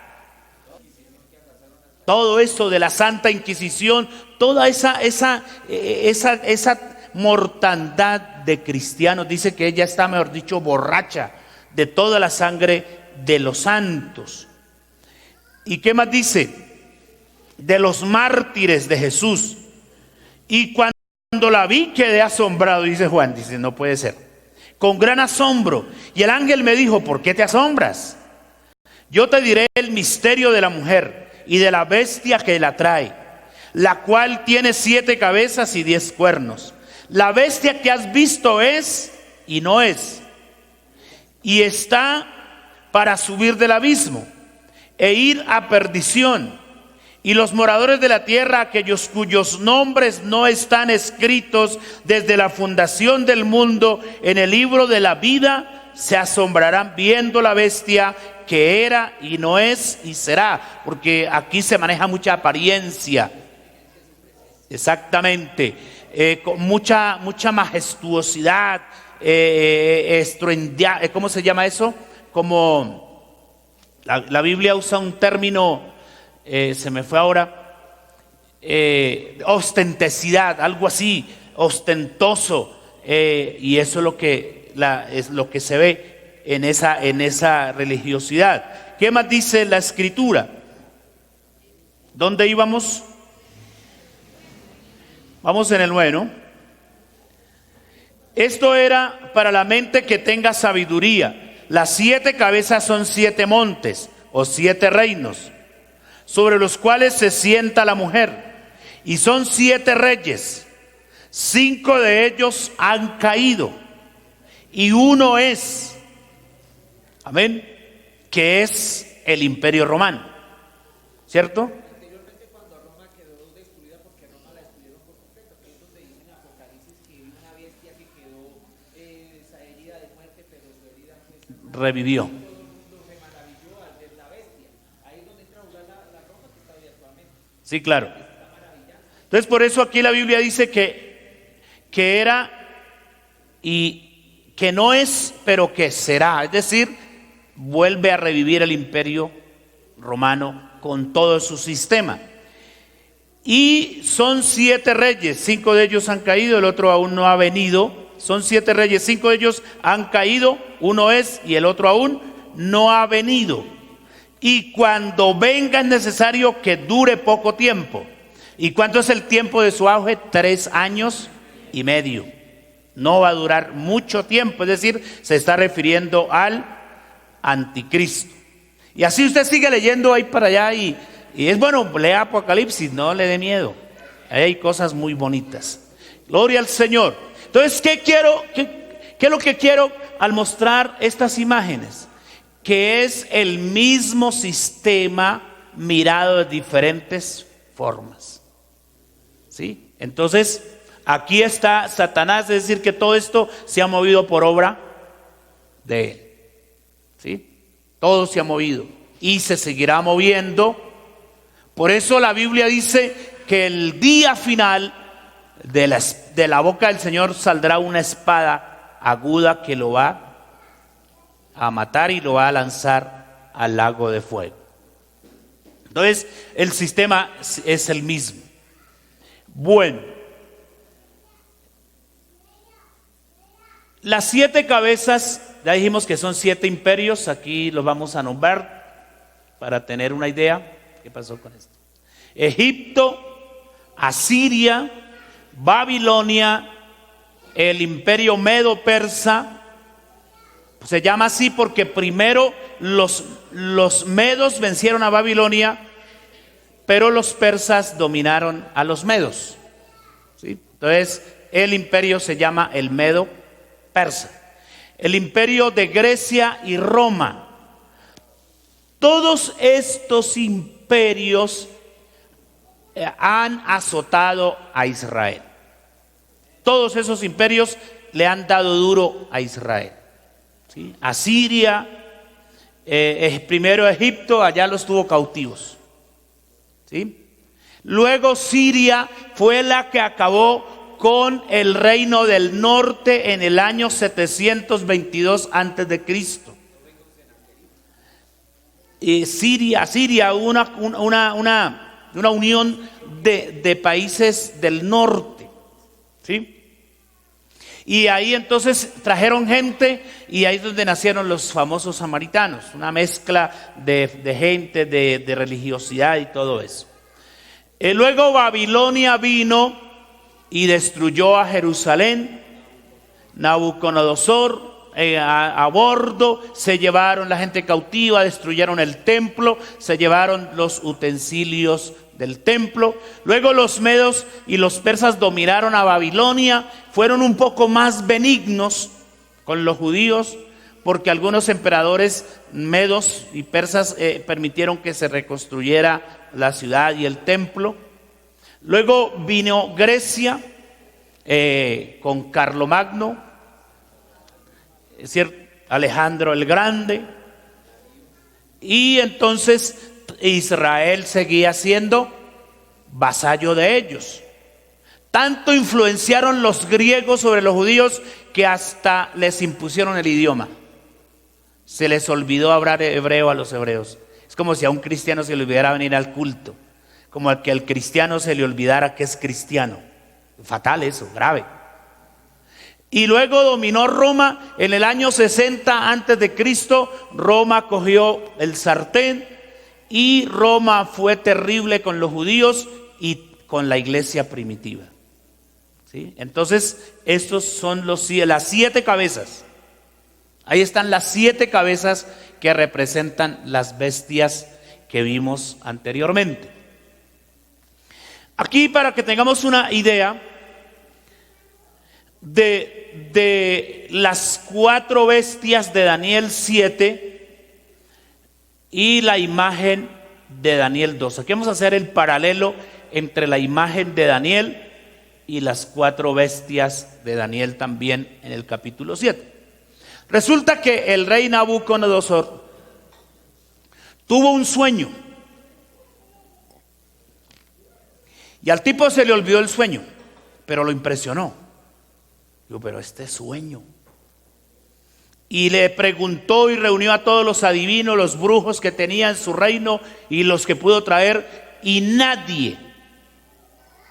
Todo eso de la Santa Inquisición, toda esa mortandad de cristianos, dice que ella está, mejor dicho, borracha de toda la sangre de los santos. ¿Y qué más dice? De los mártires de Jesús. Y cuando la vi quedé asombrado, dice Juan, dice, no puede ser, con gran asombro. Y el ángel me dijo, ¿por qué te asombras? Yo te diré el misterio de la mujer y de la bestia que la trae, la cual tiene 7 cabezas y 10 cuernos. La bestia que has visto es y no es, y está para subir del abismo e ir a perdición. Y los moradores de la tierra, aquellos cuyos nombres no están escritos desde la fundación del mundo en el libro de la vida, se asombrarán viendo la bestia que era y no es y será, porque aquí se maneja mucha apariencia, exactamente, con mucha majestuosidad, ¿cómo se llama eso? Como la Biblia usa un término, se me fue ahora, ostentosidad, algo así, ostentoso, y eso es lo que se ve en esa religiosidad. ¿Qué más dice la Escritura? ¿Dónde íbamos? Vamos en el 9, ¿no? Esto era para la mente que tenga sabiduría. Las 7 cabezas son 7 montes o 7 reinos, sobre los cuales se sienta la mujer, y son 7 reyes. 5 de ellos han caído y uno es, amén, que es el Imperio Romano, ¿cierto? Anteriormente, cuando Roma quedó destruida, porque Roma la destruyeron por completo, que es donde dice en Apocalipsis que hay una bestia que quedó herida de muerte, pero su herida revivió. todo el mundo se maravilló al ver la bestia. Ahí es donde entra a jugar la Roma que está hoy actualmente. Sí, claro. Entonces por eso aquí la Biblia dice que era y que no es, pero que será. Es decir, vuelve a revivir el Imperio Romano con todo su sistema. Y son 7 reyes, 5 de ellos han caído, el otro aún no ha venido. Son 7 reyes, 5 de ellos han caído, uno es y el otro aún no ha venido. Y cuando venga es necesario que dure poco tiempo. ¿Y cuánto es el tiempo de su auge? 3 años y medio. No va a durar mucho tiempo, es decir, se está refiriendo al anticristo. Y así usted sigue leyendo ahí para allá y es bueno, lea Apocalipsis, no le dé miedo. Ahí hay cosas muy bonitas. Gloria al Señor. Entonces, ¿Qué es lo que quiero al mostrar estas imágenes? Que es el mismo sistema mirado de diferentes formas. ¿Sí? Entonces, aquí está Satanás, es decir, que todo esto se ha movido por obra de él. ¿Sí? Todo se ha movido y se seguirá moviendo. Por eso la Biblia dice que el día final de la boca del Señor saldrá una espada aguda que lo va a matar y lo va a lanzar al lago de fuego. Entonces, el sistema es el mismo. Bueno, las 7 cabezas, ya dijimos que son 7 imperios, aquí los vamos a nombrar para tener una idea. ¿Qué pasó con esto? Egipto, Asiria, Babilonia, el imperio medo-persa. Se llama así porque primero los medos vencieron a Babilonia, pero los persas dominaron a los medos. ¿Sí? Entonces el imperio se llama el medo-persa. El imperio de Grecia y Roma. Todos estos imperios han azotado a Israel. Todos esos imperios le han dado duro a Israel. ¿Sí? Asiria, primero Egipto, allá los tuvo cautivos. ¿Sí? Luego Siria fue la que acabó con el reino del norte en el año 722 antes de Cristo. Siria, una unión de países del norte, ¿sí? Y ahí entonces trajeron gente y ahí es donde nacieron los famosos samaritanos, una mezcla de gente, de religiosidad y todo eso. Luego Babilonia vino y destruyó a Jerusalén. Nabucodonosor a bordo, se llevaron la gente cautiva, destruyeron el templo, se llevaron los utensilios del templo. Luego los medos y los persas dominaron a Babilonia, fueron un poco más benignos con los judíos, porque algunos emperadores medos y persas permitieron que se reconstruyera la ciudad y el templo. Luego vino Grecia con Carlomagno, es cierto, Alejandro el Grande, y entonces Israel seguía siendo vasallo de ellos. Tanto influenciaron los griegos sobre los judíos que hasta les impusieron el idioma. Se les olvidó hablar hebreo a los hebreos. Es como si a un cristiano se le olvidara venir al culto, como que al cristiano se le olvidara que es cristiano. Fatal eso, grave. Y luego dominó Roma en el año 60 antes de Cristo. Roma cogió el sartén y Roma fue terrible con los judíos y con la iglesia primitiva. ¿Sí? Entonces, estos son las 7 cabezas. Ahí están las 7 cabezas que representan las bestias que vimos anteriormente. Aquí, para que tengamos una idea de las 4 bestias de Daniel 7 y la imagen de Daniel 2. Aquí vamos a hacer el paralelo entre la imagen de Daniel y las 4 bestias de Daniel también en el capítulo 7. Resulta que el rey Nabucodonosor tuvo un sueño y al tipo se le olvidó el sueño, pero lo impresionó. Digo, pero este sueño. Y le preguntó y reunió a todos los adivinos, los brujos que tenía en su reino y los que pudo traer, y nadie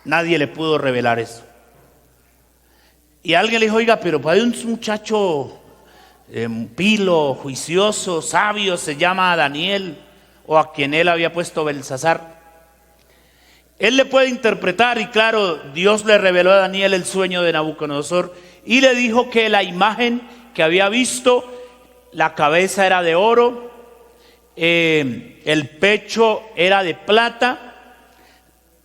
le pudo revelar eso. Y alguien le dijo, oiga, pero hay un muchacho pilo, juicioso, sabio, se llama Daniel, o a quien él había puesto Belsasar. Él le puede interpretar, y claro, Dios le reveló a Daniel el sueño de Nabucodonosor y le dijo que la imagen que había visto, la cabeza era de oro, el pecho era de plata,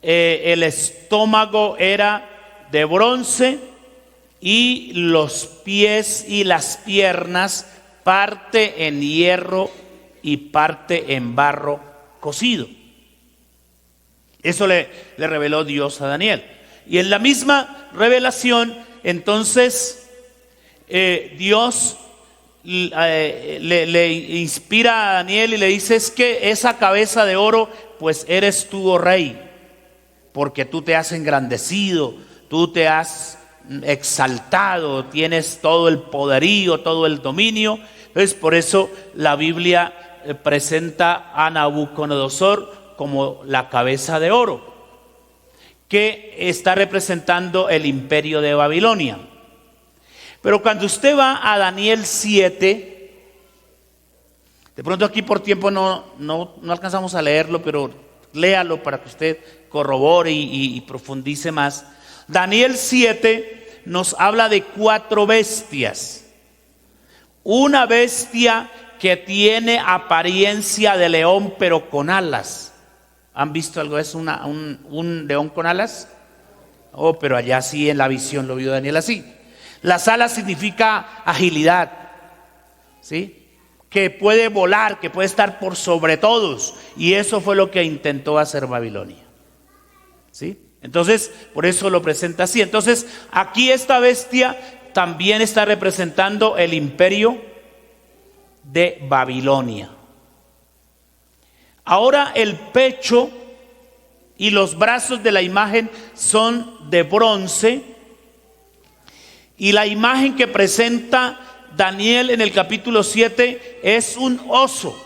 el estómago era de bronce, y los pies y las piernas, parte en hierro y parte en barro cocido. Eso le reveló Dios a Daniel. Y en la misma revelación, entonces, Dios le inspira a Daniel y le dice: es que esa cabeza de oro, pues eres tú, oh rey, porque tú te has engrandecido, tú te has exaltado, tienes todo el poderío, todo el dominio. Entonces, por eso la Biblia presenta a Nabucodonosor como la cabeza de oro, que está representando el imperio de Babilonia. Pero cuando usted va a Daniel 7, de pronto aquí por tiempo no alcanzamos a leerlo, pero léalo para que usted corrobore y profundice más. Daniel 7 nos habla de 4 bestias. Una bestia que tiene apariencia de león pero con alas. ¿Han visto algo de eso? ¿Un león con alas? Oh, pero allá sí en la visión lo vio Daniel así. Las alas significa agilidad, ¿sí? Que puede volar, que puede estar por sobre todos. Y eso fue lo que intentó hacer Babilonia, ¿sí? Entonces, por eso lo presenta así. Entonces, aquí esta bestia también está representando el imperio de Babilonia. Ahora el pecho y los brazos de la imagen son de bronce, y la imagen que presenta Daniel en el capítulo 7 es un oso.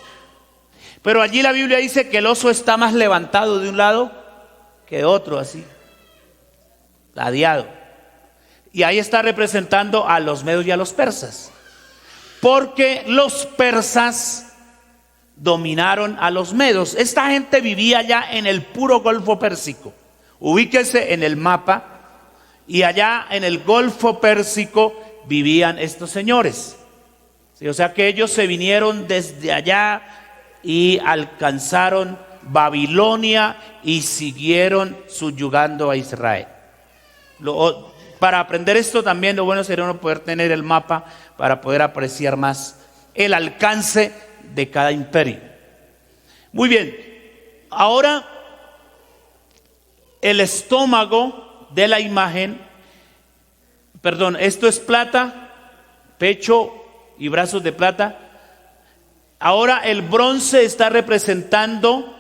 Pero allí la Biblia dice que el oso está más levantado de un lado que de otro, así, ladeado. Y ahí está representando a los medos y a los persas, porque los persas dominaron a los medos. Esta gente vivía ya en el puro Golfo Pérsico. Ubíquese en el mapa, y allá en el Golfo Pérsico vivían estos señores, ¿sí? O sea que ellos se vinieron desde allá y alcanzaron Babilonia y siguieron subyugando a Israel. Para aprender esto también lo bueno sería uno poder tener el mapa para poder apreciar más el alcance de cada imperio. Muy bien, ahora el estómago de la imagen, perdón, esto es plata, pecho y brazos de plata. Ahora el bronce está representando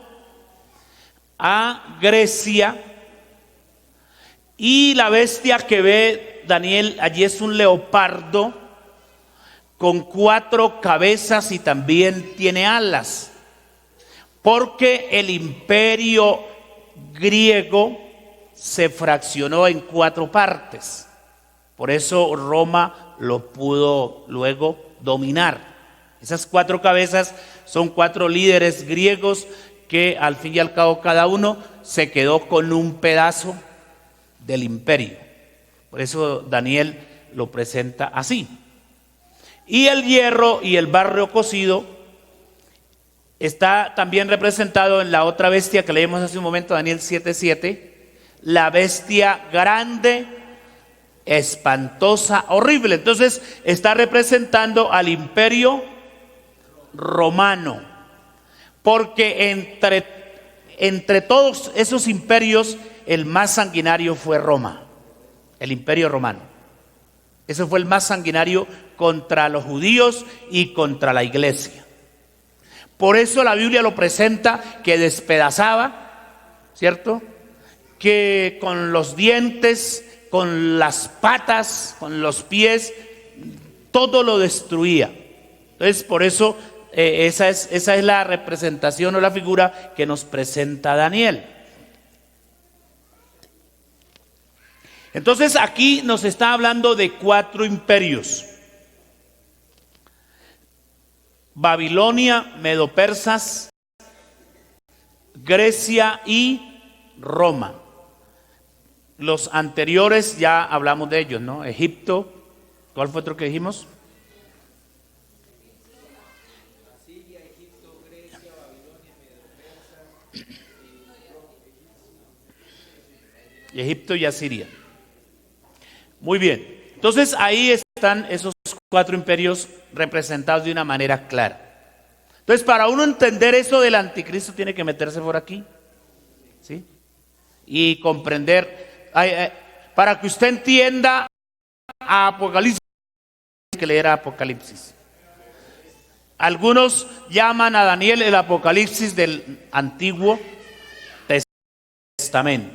a Grecia, y la bestia que ve Daniel allí es un leopardo con 4 cabezas y también tiene alas, porque el imperio griego se fraccionó en 4 partes. Por eso Roma lo pudo luego dominar. Esas 4 cabezas son 4 líderes griegos que al fin y al cabo cada uno se quedó con un pedazo del imperio. Por eso Daniel lo presenta así. Y el hierro y el barro cocido está también representado en la otra bestia que leímos hace un momento, Daniel 7:7, la bestia grande, espantosa, horrible. Entonces está representando al imperio romano, porque entre todos esos imperios el más sanguinario fue Roma, el imperio romano. Ese fue el más sanguinario contra los judíos y contra la iglesia. Por eso la Biblia lo presenta que despedazaba, ¿cierto? Que con los dientes, con las patas, con los pies, todo lo destruía. Entonces, por eso esa es la representación o la figura que nos presenta Daniel. Entonces aquí nos está hablando de 4 imperios: Babilonia, Medo-Persas, Grecia y Roma. Los anteriores ya hablamos de ellos, ¿no? Egipto, ¿cuál fue otro que dijimos? Asiria, Egipto, Grecia, Babilonia, Medo-Persas, Y Egipto y Asiria. Muy bien. Entonces ahí están esos 4 imperios representados de una manera clara. Entonces, para uno entender eso del anticristo tiene que meterse por aquí, ¿sí? Y comprender, para que usted entienda a Apocalipsis, hay que leer Apocalipsis. Algunos llaman a Daniel el Apocalipsis del Antiguo Testamento.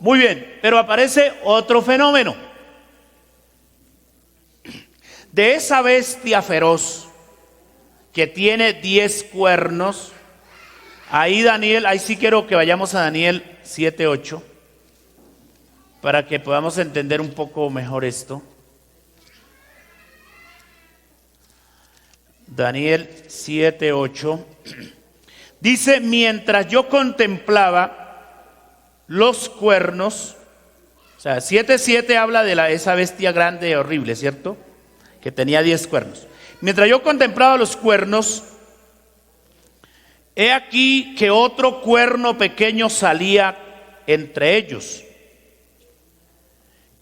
Muy bien, pero aparece otro fenómeno. De esa bestia feroz que tiene 10 cuernos, ahí sí quiero que vayamos a Daniel 7:8 para que podamos entender un poco mejor esto. Daniel 7:8 dice: mientras yo contemplaba los cuernos, o sea, 7:7 habla de esa bestia grande y horrible, ¿cierto? Que tenía 10 cuernos. Mientras yo contemplaba los cuernos, he aquí que otro cuerno pequeño salía entre ellos,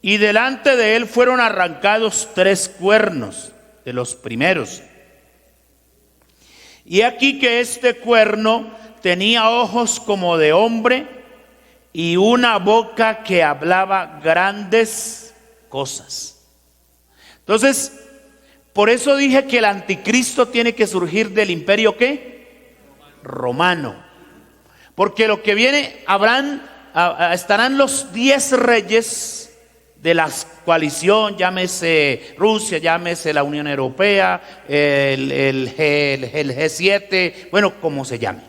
y delante de él fueron arrancados 3 cuernos de los primeros. Y aquí que este cuerno tenía ojos como de hombre y una boca que hablaba grandes cosas. Entonces, por eso dije que el anticristo tiene que surgir del imperio ¿qué? Romano. Porque lo que viene, estarán los 10 reyes de la coalición, llámese Rusia, llámese la Unión Europea, el G7, bueno, como se llame,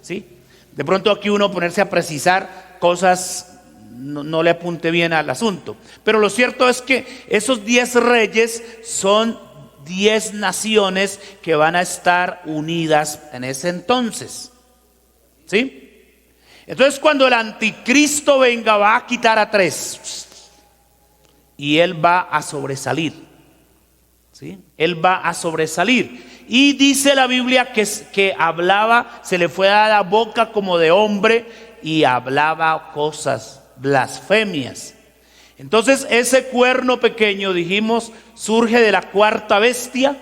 ¿sí? De pronto aquí uno ponerse a precisar cosas no le apunte bien al asunto. Pero lo cierto es que esos 10 reyes son 10 naciones que van a estar unidas en ese entonces, ¿sí? Entonces, cuando el anticristo venga, va a quitar a 3 y él va a sobresalir, ¿sí? Él va a sobresalir. Y dice la Biblia que hablaba, se le fue a la boca como de hombre y hablaba cosas, blasfemias. Entonces ese cuerno pequeño, dijimos, surge de la 4ª bestia,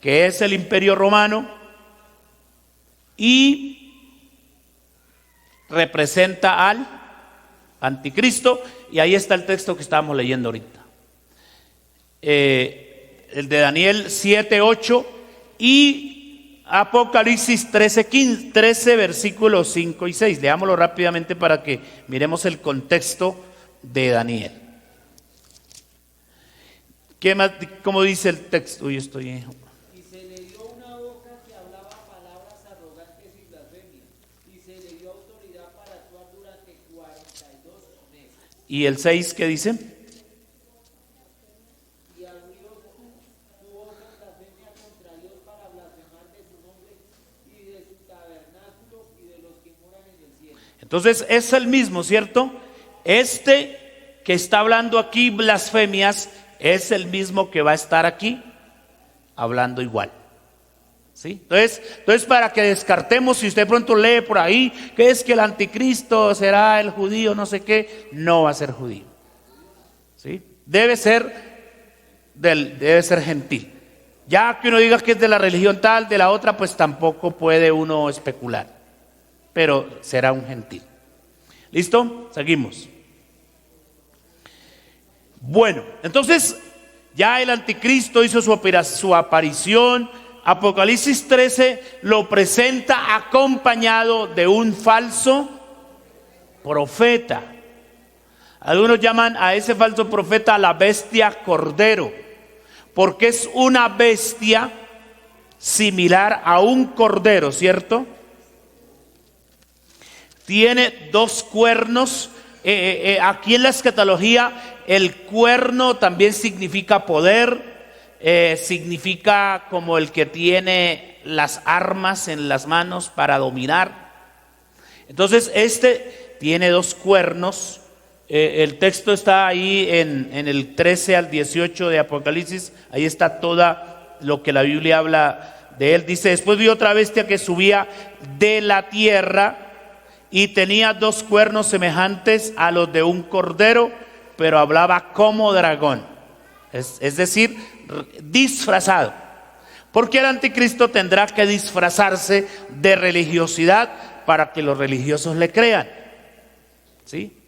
que es el Imperio Romano, y representa al anticristo. Y ahí está el texto que estábamos leyendo ahorita, el de Daniel 7:8 y Apocalipsis 13 versículos 5 y 6. Leámoslo rápidamente para que miremos el contexto de Daniel. ¿Qué más? ¿Cómo dice el texto? Uy, estoy... Y se le dio una boca que hablaba palabras arrogantes y blasfemias, y se le dio autoridad para actuar durante 42 meses. ¿Y el 6 qué dice? Y abrió tu boca en blasfemia contra Dios para blasfemar de su nombre y de su tabernáculo y de los que moran en el cielo. Entonces es el mismo, ¿cierto? Este que está hablando aquí blasfemias es el mismo que va a estar aquí hablando igual, ¿sí? Entonces para que descartemos, si usted pronto lee por ahí que es que el anticristo será el judío, no sé qué, no va a ser judío, ¿sí? Debe ser gentil. Ya que uno diga que es de la religión tal, de la otra, pues tampoco puede uno especular, pero será un gentil. ¿Listo? Seguimos. Bueno, entonces ya el anticristo hizo su aparición. Apocalipsis 13 lo presenta acompañado de un falso profeta. Algunos llaman a ese falso profeta la bestia cordero, porque es una bestia similar a un cordero, ¿cierto? Tiene 2 cuernos. Aquí en la escatología el cuerno también significa poder, significa como el que tiene las armas en las manos para dominar. Entonces este tiene 2 cuernos. El texto está ahí en el 13 al 18 de Apocalipsis. Ahí está toda lo que la Biblia habla de él. Dice: después vi otra bestia que subía de la tierra y tenía 2 cuernos semejantes a los de un cordero, pero hablaba como dragón, es decir, disfrazado. Porque el anticristo tendrá que disfrazarse de religiosidad para que los religiosos le crean, ¿sí?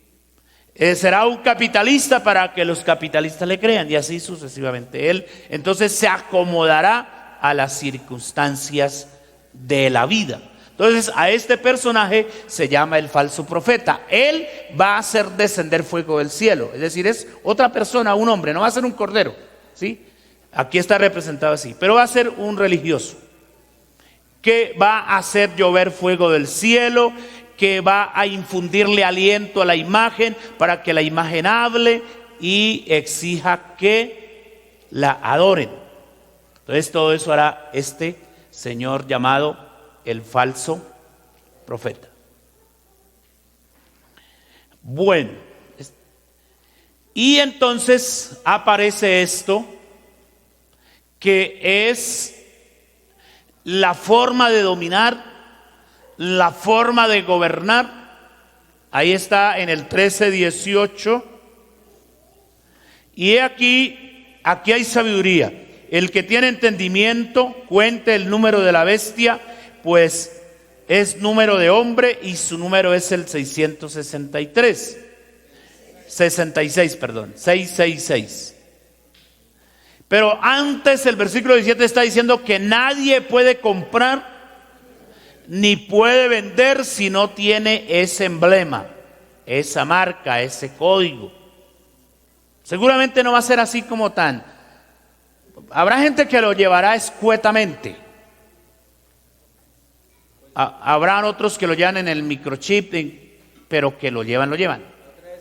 Será un capitalista para que los capitalistas le crean, y así sucesivamente. Él entonces se acomodará a las circunstancias de la vida. Entonces a este personaje se llama el falso profeta. Él va a hacer descender fuego del cielo, es decir, es otra persona, un hombre, no va a ser un cordero, ¿sí? Aquí está representado así, pero va a ser un religioso que va a hacer llover fuego del cielo, que va a infundirle aliento a la imagen para que la imagen hable y exija que la adoren. Entonces todo eso hará este señor llamado el falso profeta. Bueno, y entonces aparece esto, que es la forma de dominar, la forma de gobernar. Ahí está en el 13:18. Y aquí hay sabiduría. El que tiene entendimiento cuente el número de la bestia, pues es número de hombre y su número es el 666, 666. Pero antes el versículo 17 está diciendo que nadie puede comprar ni puede vender si no tiene ese emblema, esa marca, ese código. Seguramente no va a ser así como tan. Habrá gente que lo llevará escuetamente. Habrán otros que lo llevan en el microchip, pero que lo llevan. Otra vez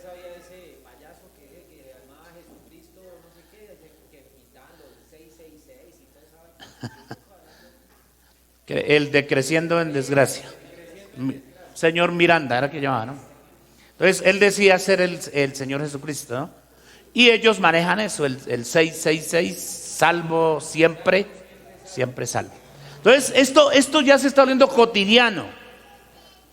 había ese payaso que llamaba Jesucristo, no sé qué, que quitando 666 y todo eso. El de Creciendo en Desgracia. Señor Miranda era que llamaba, ¿no? Entonces él decía ser el Señor Jesucristo, ¿no? Y ellos manejan eso, el 666, salvo siempre, siempre salvo. Entonces esto ya se está volviendo cotidiano.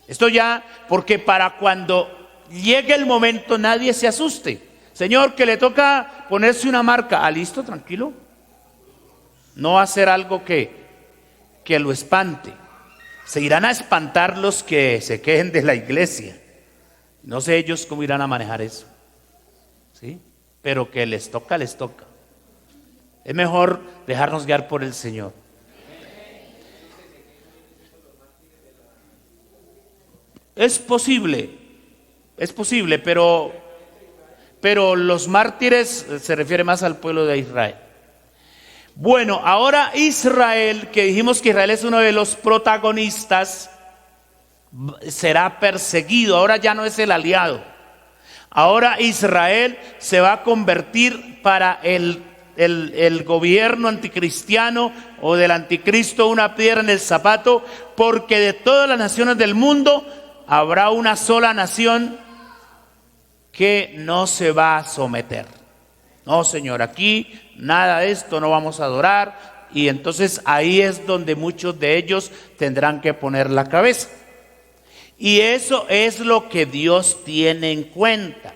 Esto ya, porque para cuando llegue el momento nadie se asuste. Señor, que le toca ponerse una marca. Listo, tranquilo. No va a ser algo que lo espante. Se irán a espantar los que se quejen de la iglesia. No sé ellos cómo irán a manejar eso, ¿sí? Pero que les toca, les toca. Es mejor dejarnos guiar por el Señor. Es posible, pero los mártires se refiere más al pueblo de Israel. Bueno, ahora Israel, que dijimos que Israel es uno de los protagonistas, será perseguido. Ahora ya no es el aliado. Ahora Israel se va a convertir para el gobierno anticristiano o del anticristo una piedra en el zapato, porque de todas las naciones del mundo habrá una sola nación que no se va a someter. No, Señor, aquí nada de esto, no vamos a adorar. Y entonces ahí es donde muchos de ellos tendrán que poner la cabeza. Y eso es lo que Dios tiene en cuenta.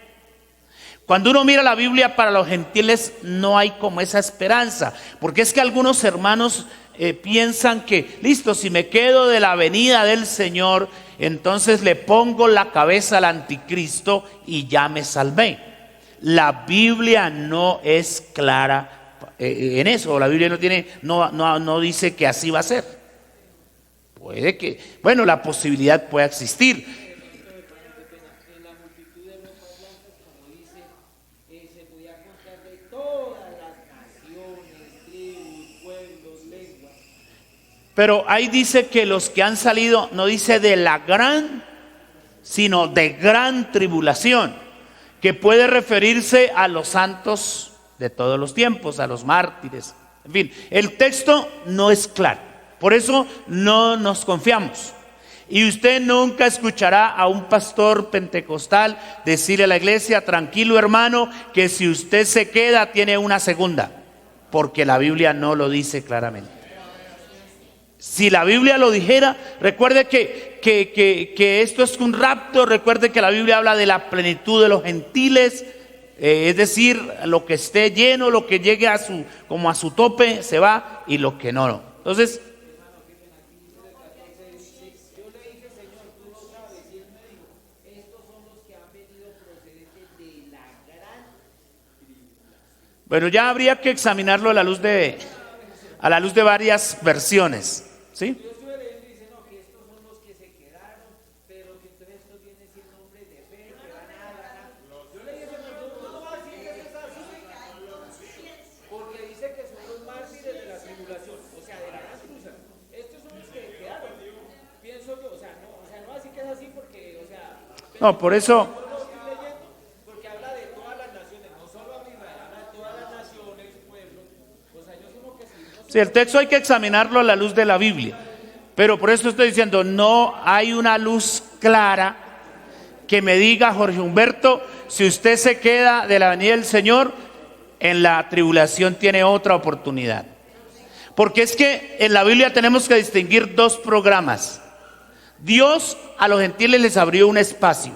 Cuando uno mira la Biblia, para los gentiles no hay como esa esperanza, porque es que algunos hermanos piensan que, listo, si me quedo de la venida del Señor, entonces le pongo la cabeza al anticristo y ya me salvé. La Biblia no es clara en eso. La Biblia no dice que así va a ser. Puede que, bueno, la posibilidad puede existir. En la multitud de ropas blancas, como dice, se podía contar de todas las naciones, tribus, pueblos, lenguas. Pero ahí dice que los que han salido, no dice de la gran, sino de gran tribulación, que puede referirse a los santos de todos los tiempos, a los mártires. En fin, el texto no es claro, por eso no nos confiamos. Y usted nunca escuchará a un pastor pentecostal decirle a la iglesia: tranquilo hermano, que si usted se queda tiene una segunda, porque la Biblia no lo dice claramente. Si la Biblia lo dijera, recuerde que esto es un rapto. Recuerde que la Biblia habla de la plenitud de los gentiles. Es decir, lo que esté lleno, lo que llegue a su tope se va, y lo que no. Entonces, Yo le dije, Señor, tú lo sabes, y él me dijo, estos son los que han venido procedentes de la gran. bueno, ya habría que examinarlo a la luz de varias versiones, ¿sí? Yo estuve leyendo y dice, no, que estos son los que se quedaron, pero que entonces estos vienen siendo hombres de fe, que van a ganar. Yo le dije, Señor, tú no vas a decir que es así, porque dice que son los mártires de la tribulación, o sea, de la gran tribulación. Estos son los que quedaron. Pienso yo, o sea, no así que es así porque, o sea, No, por eso, yo lo estoy leyendo, porque habla de todas las naciones, no solo a Israel, habla de todas las naciones, pueblos. O sea, yo supongo que sí, no sí, el texto hay que examinarlo a la luz de la Biblia, pero por eso estoy diciendo, no hay una luz clara que me diga, Jorge Humberto, si usted se queda de la venida del Señor, en la tribulación tiene otra oportunidad. Porque es que en la Biblia tenemos que distinguir dos programas. Dios a los gentiles les abrió un espacio,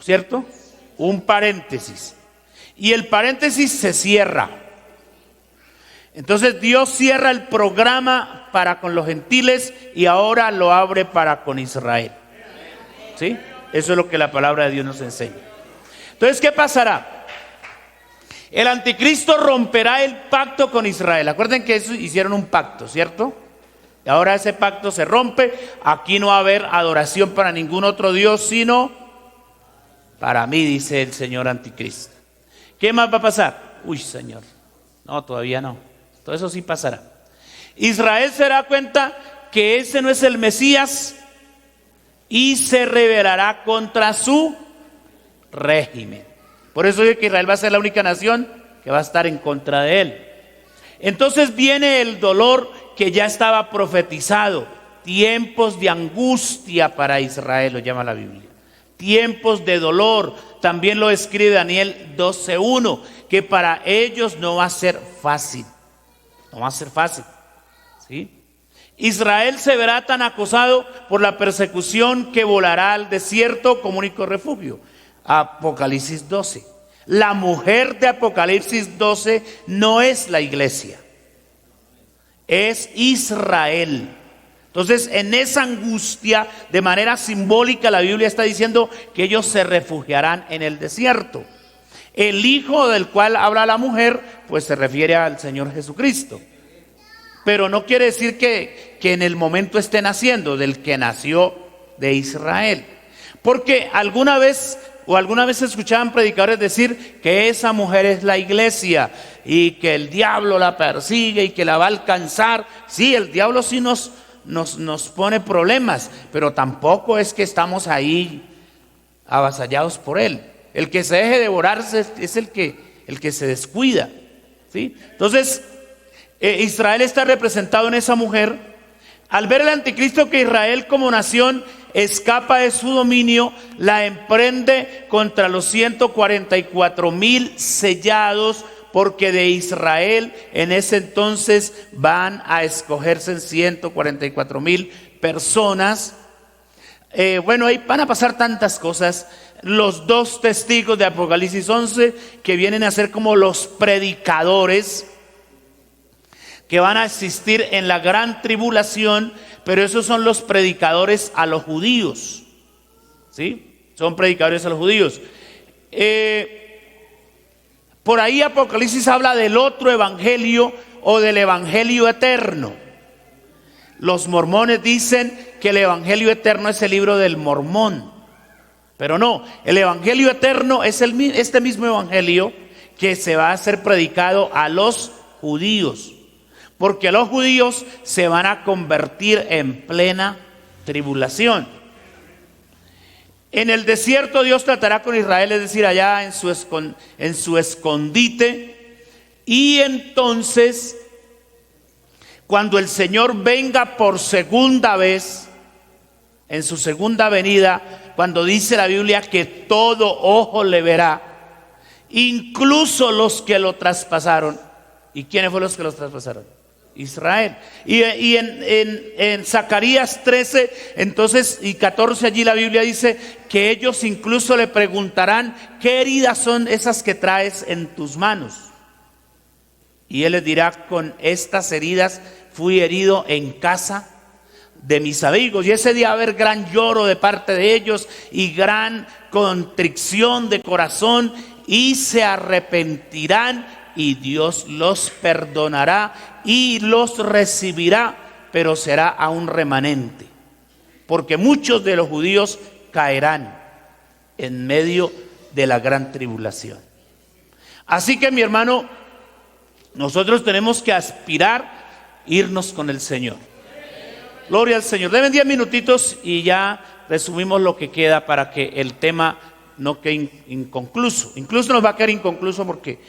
¿cierto? Un paréntesis. Y el paréntesis se cierra. Entonces Dios cierra el programa para con los gentiles y ahora lo abre para con Israel. ¿Sí? Eso es lo que la palabra de Dios nos enseña. Entonces, ¿qué pasará? El anticristo romperá el pacto con Israel. Acuerden que eso hicieron un pacto, ¿cierto? Y ahora ese pacto se rompe. Aquí no va a haber adoración para ningún otro Dios, sino para mí, dice el Señor anticristo. ¿Qué más va a pasar? Uy, Señor. No, todavía no. Todo eso sí pasará. Israel se dará cuenta que ese no es el Mesías y se rebelará contra su régimen. Por eso digo que Israel va a ser la única nación que va a estar en contra de él. Entonces viene el dolor que ya estaba profetizado. Tiempos de angustia para Israel, lo llama la Biblia. Tiempos de dolor. También lo escribe Daniel 12:1, que para ellos no va a ser fácil. No va a ser fácil. ¿Sí? Israel se verá tan acosado por la persecución que volará al desierto como único refugio. Apocalipsis 12. La mujer de Apocalipsis 12 no es la iglesia, es Israel. Entonces, en esa angustia, de manera simbólica, la Biblia está diciendo que ellos se refugiarán en el desierto. El hijo del cual habla la mujer, pues se refiere al Señor Jesucristo. Pero no quiere decir que en el momento esté naciendo, del que nació de Israel. Porque alguna vez escuchaban predicadores decir que esa mujer es la iglesia y que el diablo la persigue y que la va a alcanzar. Sí, el diablo sí nos pone problemas, pero tampoco es que estamos ahí avasallados por él. El que se deje devorarse es el que se descuida, ¿sí? Entonces, Israel está representado en esa mujer. Al ver el anticristo que Israel como nación escapa de su dominio, la emprende contra los 144,000 sellados, porque de Israel en ese entonces van a escogerse 144,000 personas. Bueno, ahí van a pasar tantas cosas. Los dos testigos de Apocalipsis 11, que vienen a ser como los predicadores que van a existir en la gran tribulación, pero esos son los predicadores a los judíos, ¿sí? Son predicadores a los judíos. Por ahí Apocalipsis habla del otro evangelio o del evangelio eterno. Los mormones dicen que el evangelio eterno es el libro del Mormón, pero no, el evangelio eterno es este mismo evangelio que se va a ser predicado a los judíos. Porque los judíos se van a convertir en plena tribulación. En el desierto Dios tratará con Israel, es decir, allá en su escondite. Y entonces, cuando el Señor venga por segunda vez, en su segunda venida, cuando dice la Biblia que todo ojo le verá, incluso los que lo traspasaron. ¿Y quiénes fueron los que los traspasaron? Israel. Y en Zacarías 13, entonces, y 14, allí la Biblia dice que ellos incluso le preguntarán: ¿qué heridas son esas que traes en tus manos? Y él les dirá: con estas heridas fui herido en casa de mis amigos. Y ese día va a haber gran lloro de parte de ellos y gran contrición de corazón, y se arrepentirán, y Dios los perdonará y los recibirá, pero será a un remanente, porque muchos de los judíos caerán en medio de la gran tribulación. Así que, mi hermano, nosotros tenemos que aspirar a irnos con el Señor. Gloria al Señor. Deben 10 minutitos y ya resumimos lo que queda para que el tema no quede inconcluso. Incluso nos va a quedar inconcluso porque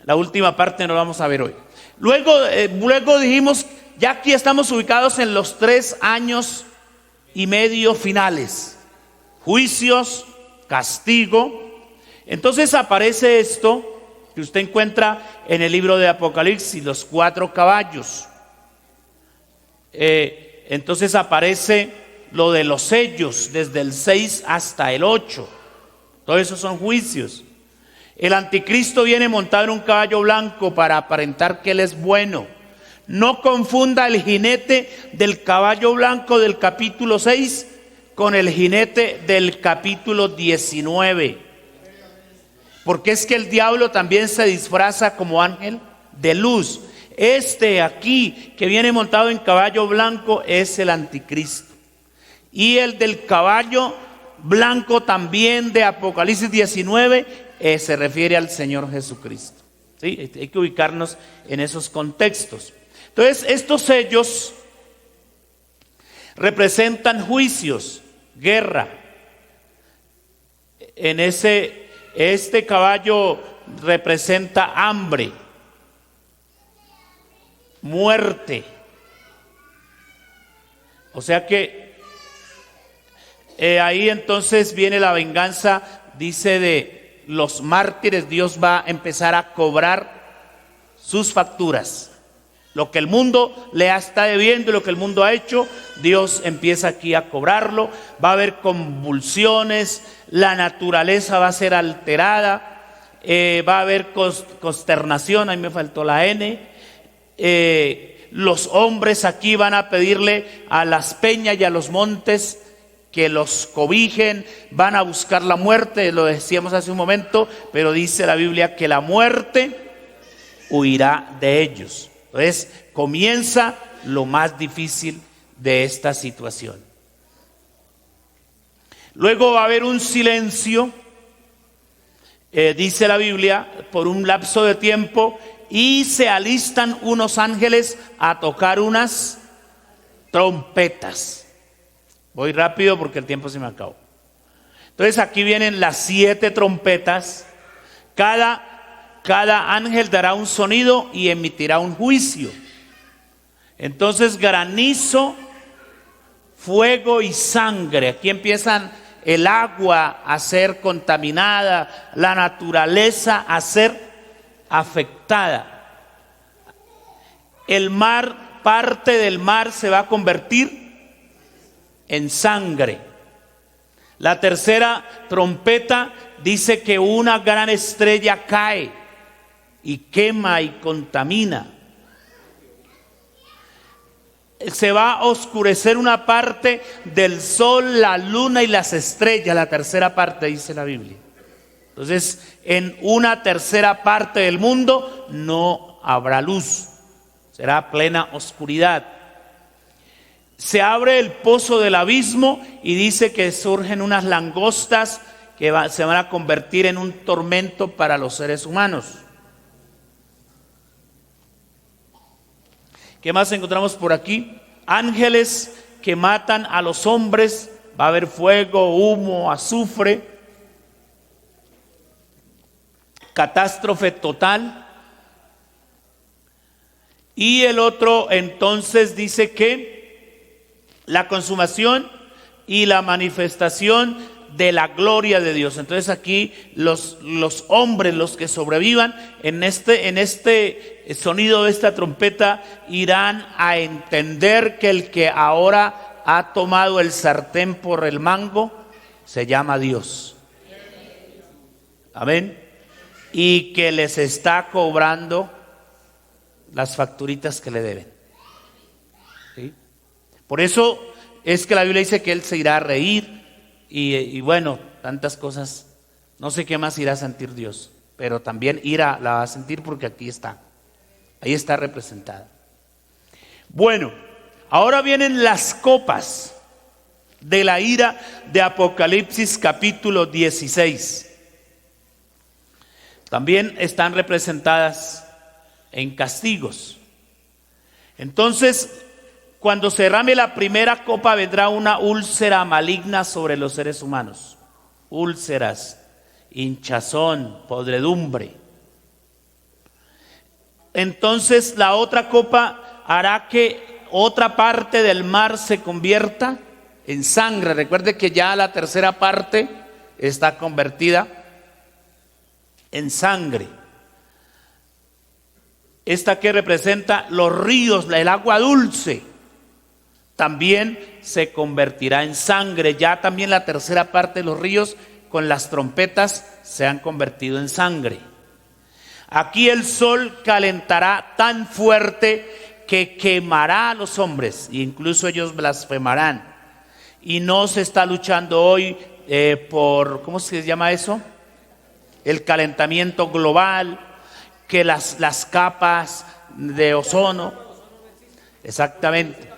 la última parte no la vamos a ver hoy. Luego dijimos, ya aquí estamos ubicados en los 3 años y medio finales: juicios, castigo. Entonces aparece esto que usted encuentra en el libro de Apocalipsis, los 4 caballos. Entonces aparece lo de los sellos, desde el 6 hasta el 8. Todo eso son juicios. El anticristo viene montado en un caballo blanco para aparentar que él es bueno. No confunda el jinete del caballo blanco del capítulo 6 con el jinete del capítulo 19. Porque es que el diablo también se disfraza como ángel de luz. Este aquí que viene montado en caballo blanco es el anticristo. Y el del caballo blanco también de Apocalipsis 19 se refiere al Señor Jesucristo. ¿Sí? Hay que ubicarnos en esos contextos. Entonces, estos sellos representan juicios, guerra. Este caballo representa hambre, muerte. O sea que ahí entonces viene la venganza, dice, de los mártires. Dios va a empezar a cobrar sus facturas. Lo que el mundo le está debiendo y lo que el mundo ha hecho, Dios empieza aquí a cobrarlo. Va a haber convulsiones, la naturaleza va a ser alterada, va a haber consternación, ahí me faltó la N. Los hombres aquí van a pedirle a las peñas y a los montes que los cobijen, van a buscar la muerte, lo decíamos hace un momento, pero dice la Biblia que la muerte huirá de ellos. Entonces comienza lo más difícil de esta situación. Luego va a haber un silencio, dice la Biblia, por un lapso de tiempo, y se alistan unos ángeles a tocar unas trompetas. Voy rápido porque el tiempo se me acabó. Entonces aquí vienen las 7 trompetas. Cada ángel dará un sonido y emitirá un juicio. Entonces granizo, fuego y sangre. Aquí empiezan el agua a ser contaminada, la naturaleza a ser afectada. El mar, parte del mar se va a convertir en sangre. La tercera trompeta dice que una gran estrella cae y quema y contamina. Se va a oscurecer una parte del sol, la luna y las estrellas, la tercera parte, dice la Biblia. Entonces, en una tercera parte del mundo no habrá luz, será plena oscuridad. Se abre el pozo del abismo y dice que surgen unas langostas que se van a convertir en un tormento para los seres humanos. ¿Qué más encontramos por aquí? Ángeles que matan a los hombres. Va a haber fuego, humo, azufre. Catástrofe total. Y el otro entonces dice que la consumación y la manifestación de la gloria de Dios. Entonces aquí los hombres, los que sobrevivan en este sonido de esta trompeta, irán a entender que el que ahora ha tomado el sartén por el mango se llama Dios. Amén. Y que les está cobrando las facturitas que le deben. ¿Sí? Por eso es que la Biblia dice que Él se irá a reír y bueno, tantas cosas. No sé qué más irá a sentir Dios, pero también ira la va a sentir porque aquí está. Ahí está representada. Bueno, ahora vienen las copas de la ira de Apocalipsis capítulo 16. También están representadas en castigos. Entonces, cuando se derrame la primera copa, vendrá una úlcera maligna sobre los seres humanos. Úlceras, hinchazón, podredumbre. Entonces, la otra copa hará que otra parte del mar se convierta en sangre. Recuerde que ya la tercera parte está convertida en sangre. Esta que representa los ríos, el agua dulce, también se convertirá en sangre. Ya también la tercera parte de los ríos con las trompetas se han convertido en sangre. Aquí el sol calentará tan fuerte que quemará a los hombres, e incluso ellos blasfemarán. Y no se está luchando hoy por, ¿cómo se llama eso? El calentamiento global, que las capas de ozono, exactamente.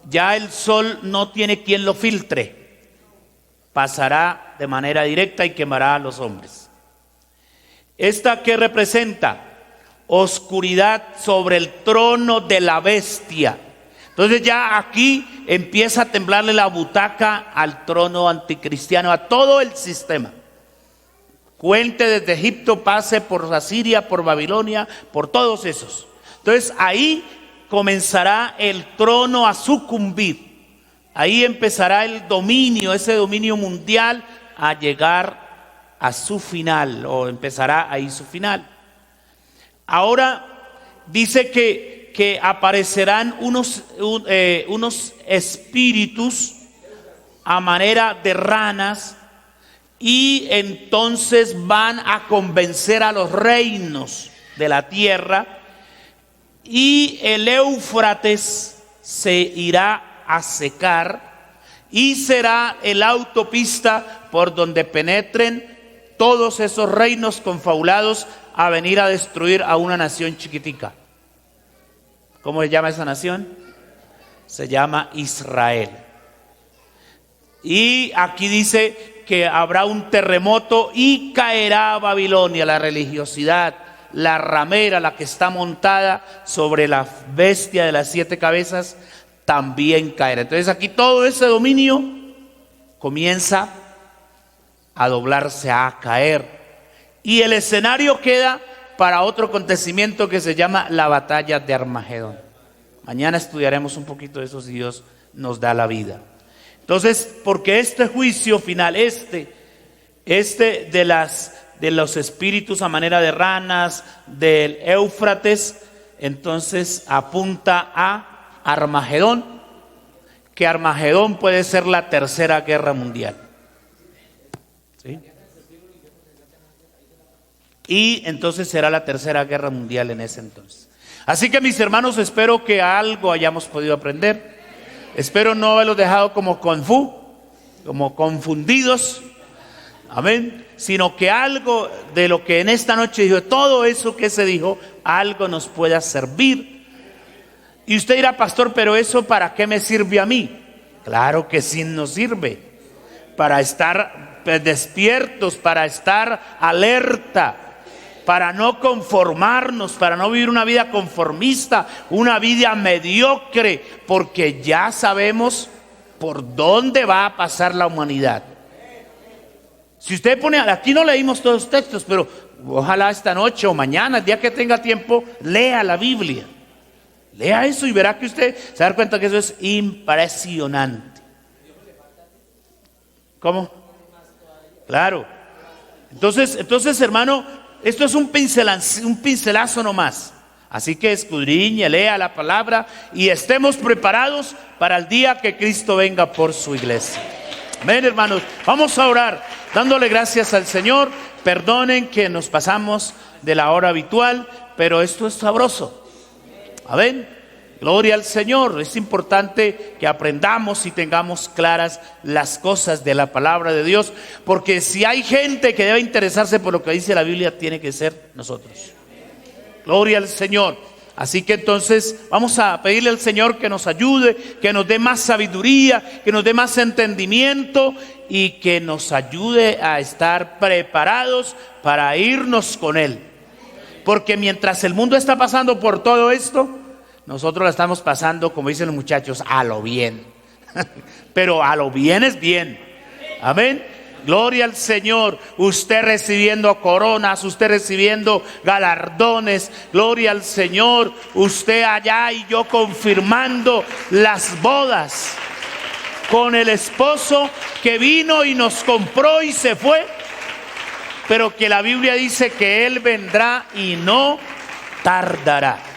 Ya el sol no tiene quien lo filtre, pasará de manera directa y quemará a los hombres. ¿Esta qué representa? Oscuridad sobre el trono de la bestia. Entonces ya aquí empieza a temblarle la butaca al trono anticristiano, a todo el sistema. Cuente desde Egipto, pase por Asiria, por Babilonia, por todos esos. Entonces ahí comenzará el trono a sucumbir. Ahí empezará el dominio, ese dominio mundial, a llegar a su final, o empezará ahí su final. Ahora dice que aparecerán unos espíritus a manera de ranas, y entonces van a convencer a los reinos de la tierra, y el Éufrates se irá a secar y será la autopista por donde penetren todos esos reinos confabulados a venir a destruir a una nación chiquitica. ¿Cómo se llama esa nación? Se llama Israel. Y aquí dice que habrá un terremoto y caerá Babilonia, la religiosidad, la ramera, la que está montada sobre la bestia de las 7 cabezas, también caerá. Entonces aquí todo ese dominio comienza a doblarse, a caer. Y el escenario queda para otro acontecimiento que se llama la batalla de Armagedón. Mañana estudiaremos un poquito de eso si Dios nos da la vida. Entonces, porque este juicio final, de los espíritus a manera de ranas, del Éufrates, entonces apunta a Armagedón, que Armagedón puede ser la tercera guerra mundial. ¿Sí? Y entonces será la tercera guerra mundial en ese entonces. Así que mis hermanos, espero que algo hayamos podido aprender. Espero no haberlos dejado como confundidos. Amén. Sino que algo de lo que en esta noche dijo, todo eso que se dijo, algo nos pueda servir. Y usted dirá, pastor, pero eso ¿para qué me sirve a mí? Claro que sí nos sirve. Para estar despiertos, para estar alerta, para no conformarnos, para no vivir una vida conformista, una vida mediocre, porque ya sabemos por dónde va a pasar la humanidad. Si usted pone, aquí no leímos todos los textos, pero ojalá esta noche o mañana, el día que tenga tiempo, lea la Biblia. Lea eso y verá que usted se va a dar cuenta que eso es impresionante. ¿Cómo? Claro. Entonces, hermano, esto es un pincelazo nomás. Así que escudriñe, lea la palabra y estemos preparados para el día que Cristo venga por su iglesia. Amén, hermanos. Vamos a orar dándole gracias al Señor. Perdonen que nos pasamos de la hora habitual, pero esto es sabroso. Amén. Gloria al Señor. Es importante que aprendamos y tengamos claras las cosas de la palabra de Dios, porque si hay gente que debe interesarse por lo que dice la Biblia, tiene que ser nosotros. Gloria al Señor. Así que entonces vamos a pedirle al Señor que nos ayude, que nos dé más sabiduría, que nos dé más entendimiento y que nos ayude a estar preparados para irnos con Él. Porque mientras el mundo está pasando por todo esto, nosotros la estamos pasando, como dicen los muchachos, a lo bien. Pero a lo bien es bien. Amén. Gloria al Señor. Usted recibiendo coronas, usted recibiendo galardones. Gloria al Señor. Usted allá y yo confirmando las bodas con el esposo que vino y nos compró y se fue, pero que la Biblia dice que Él vendrá y no tardará.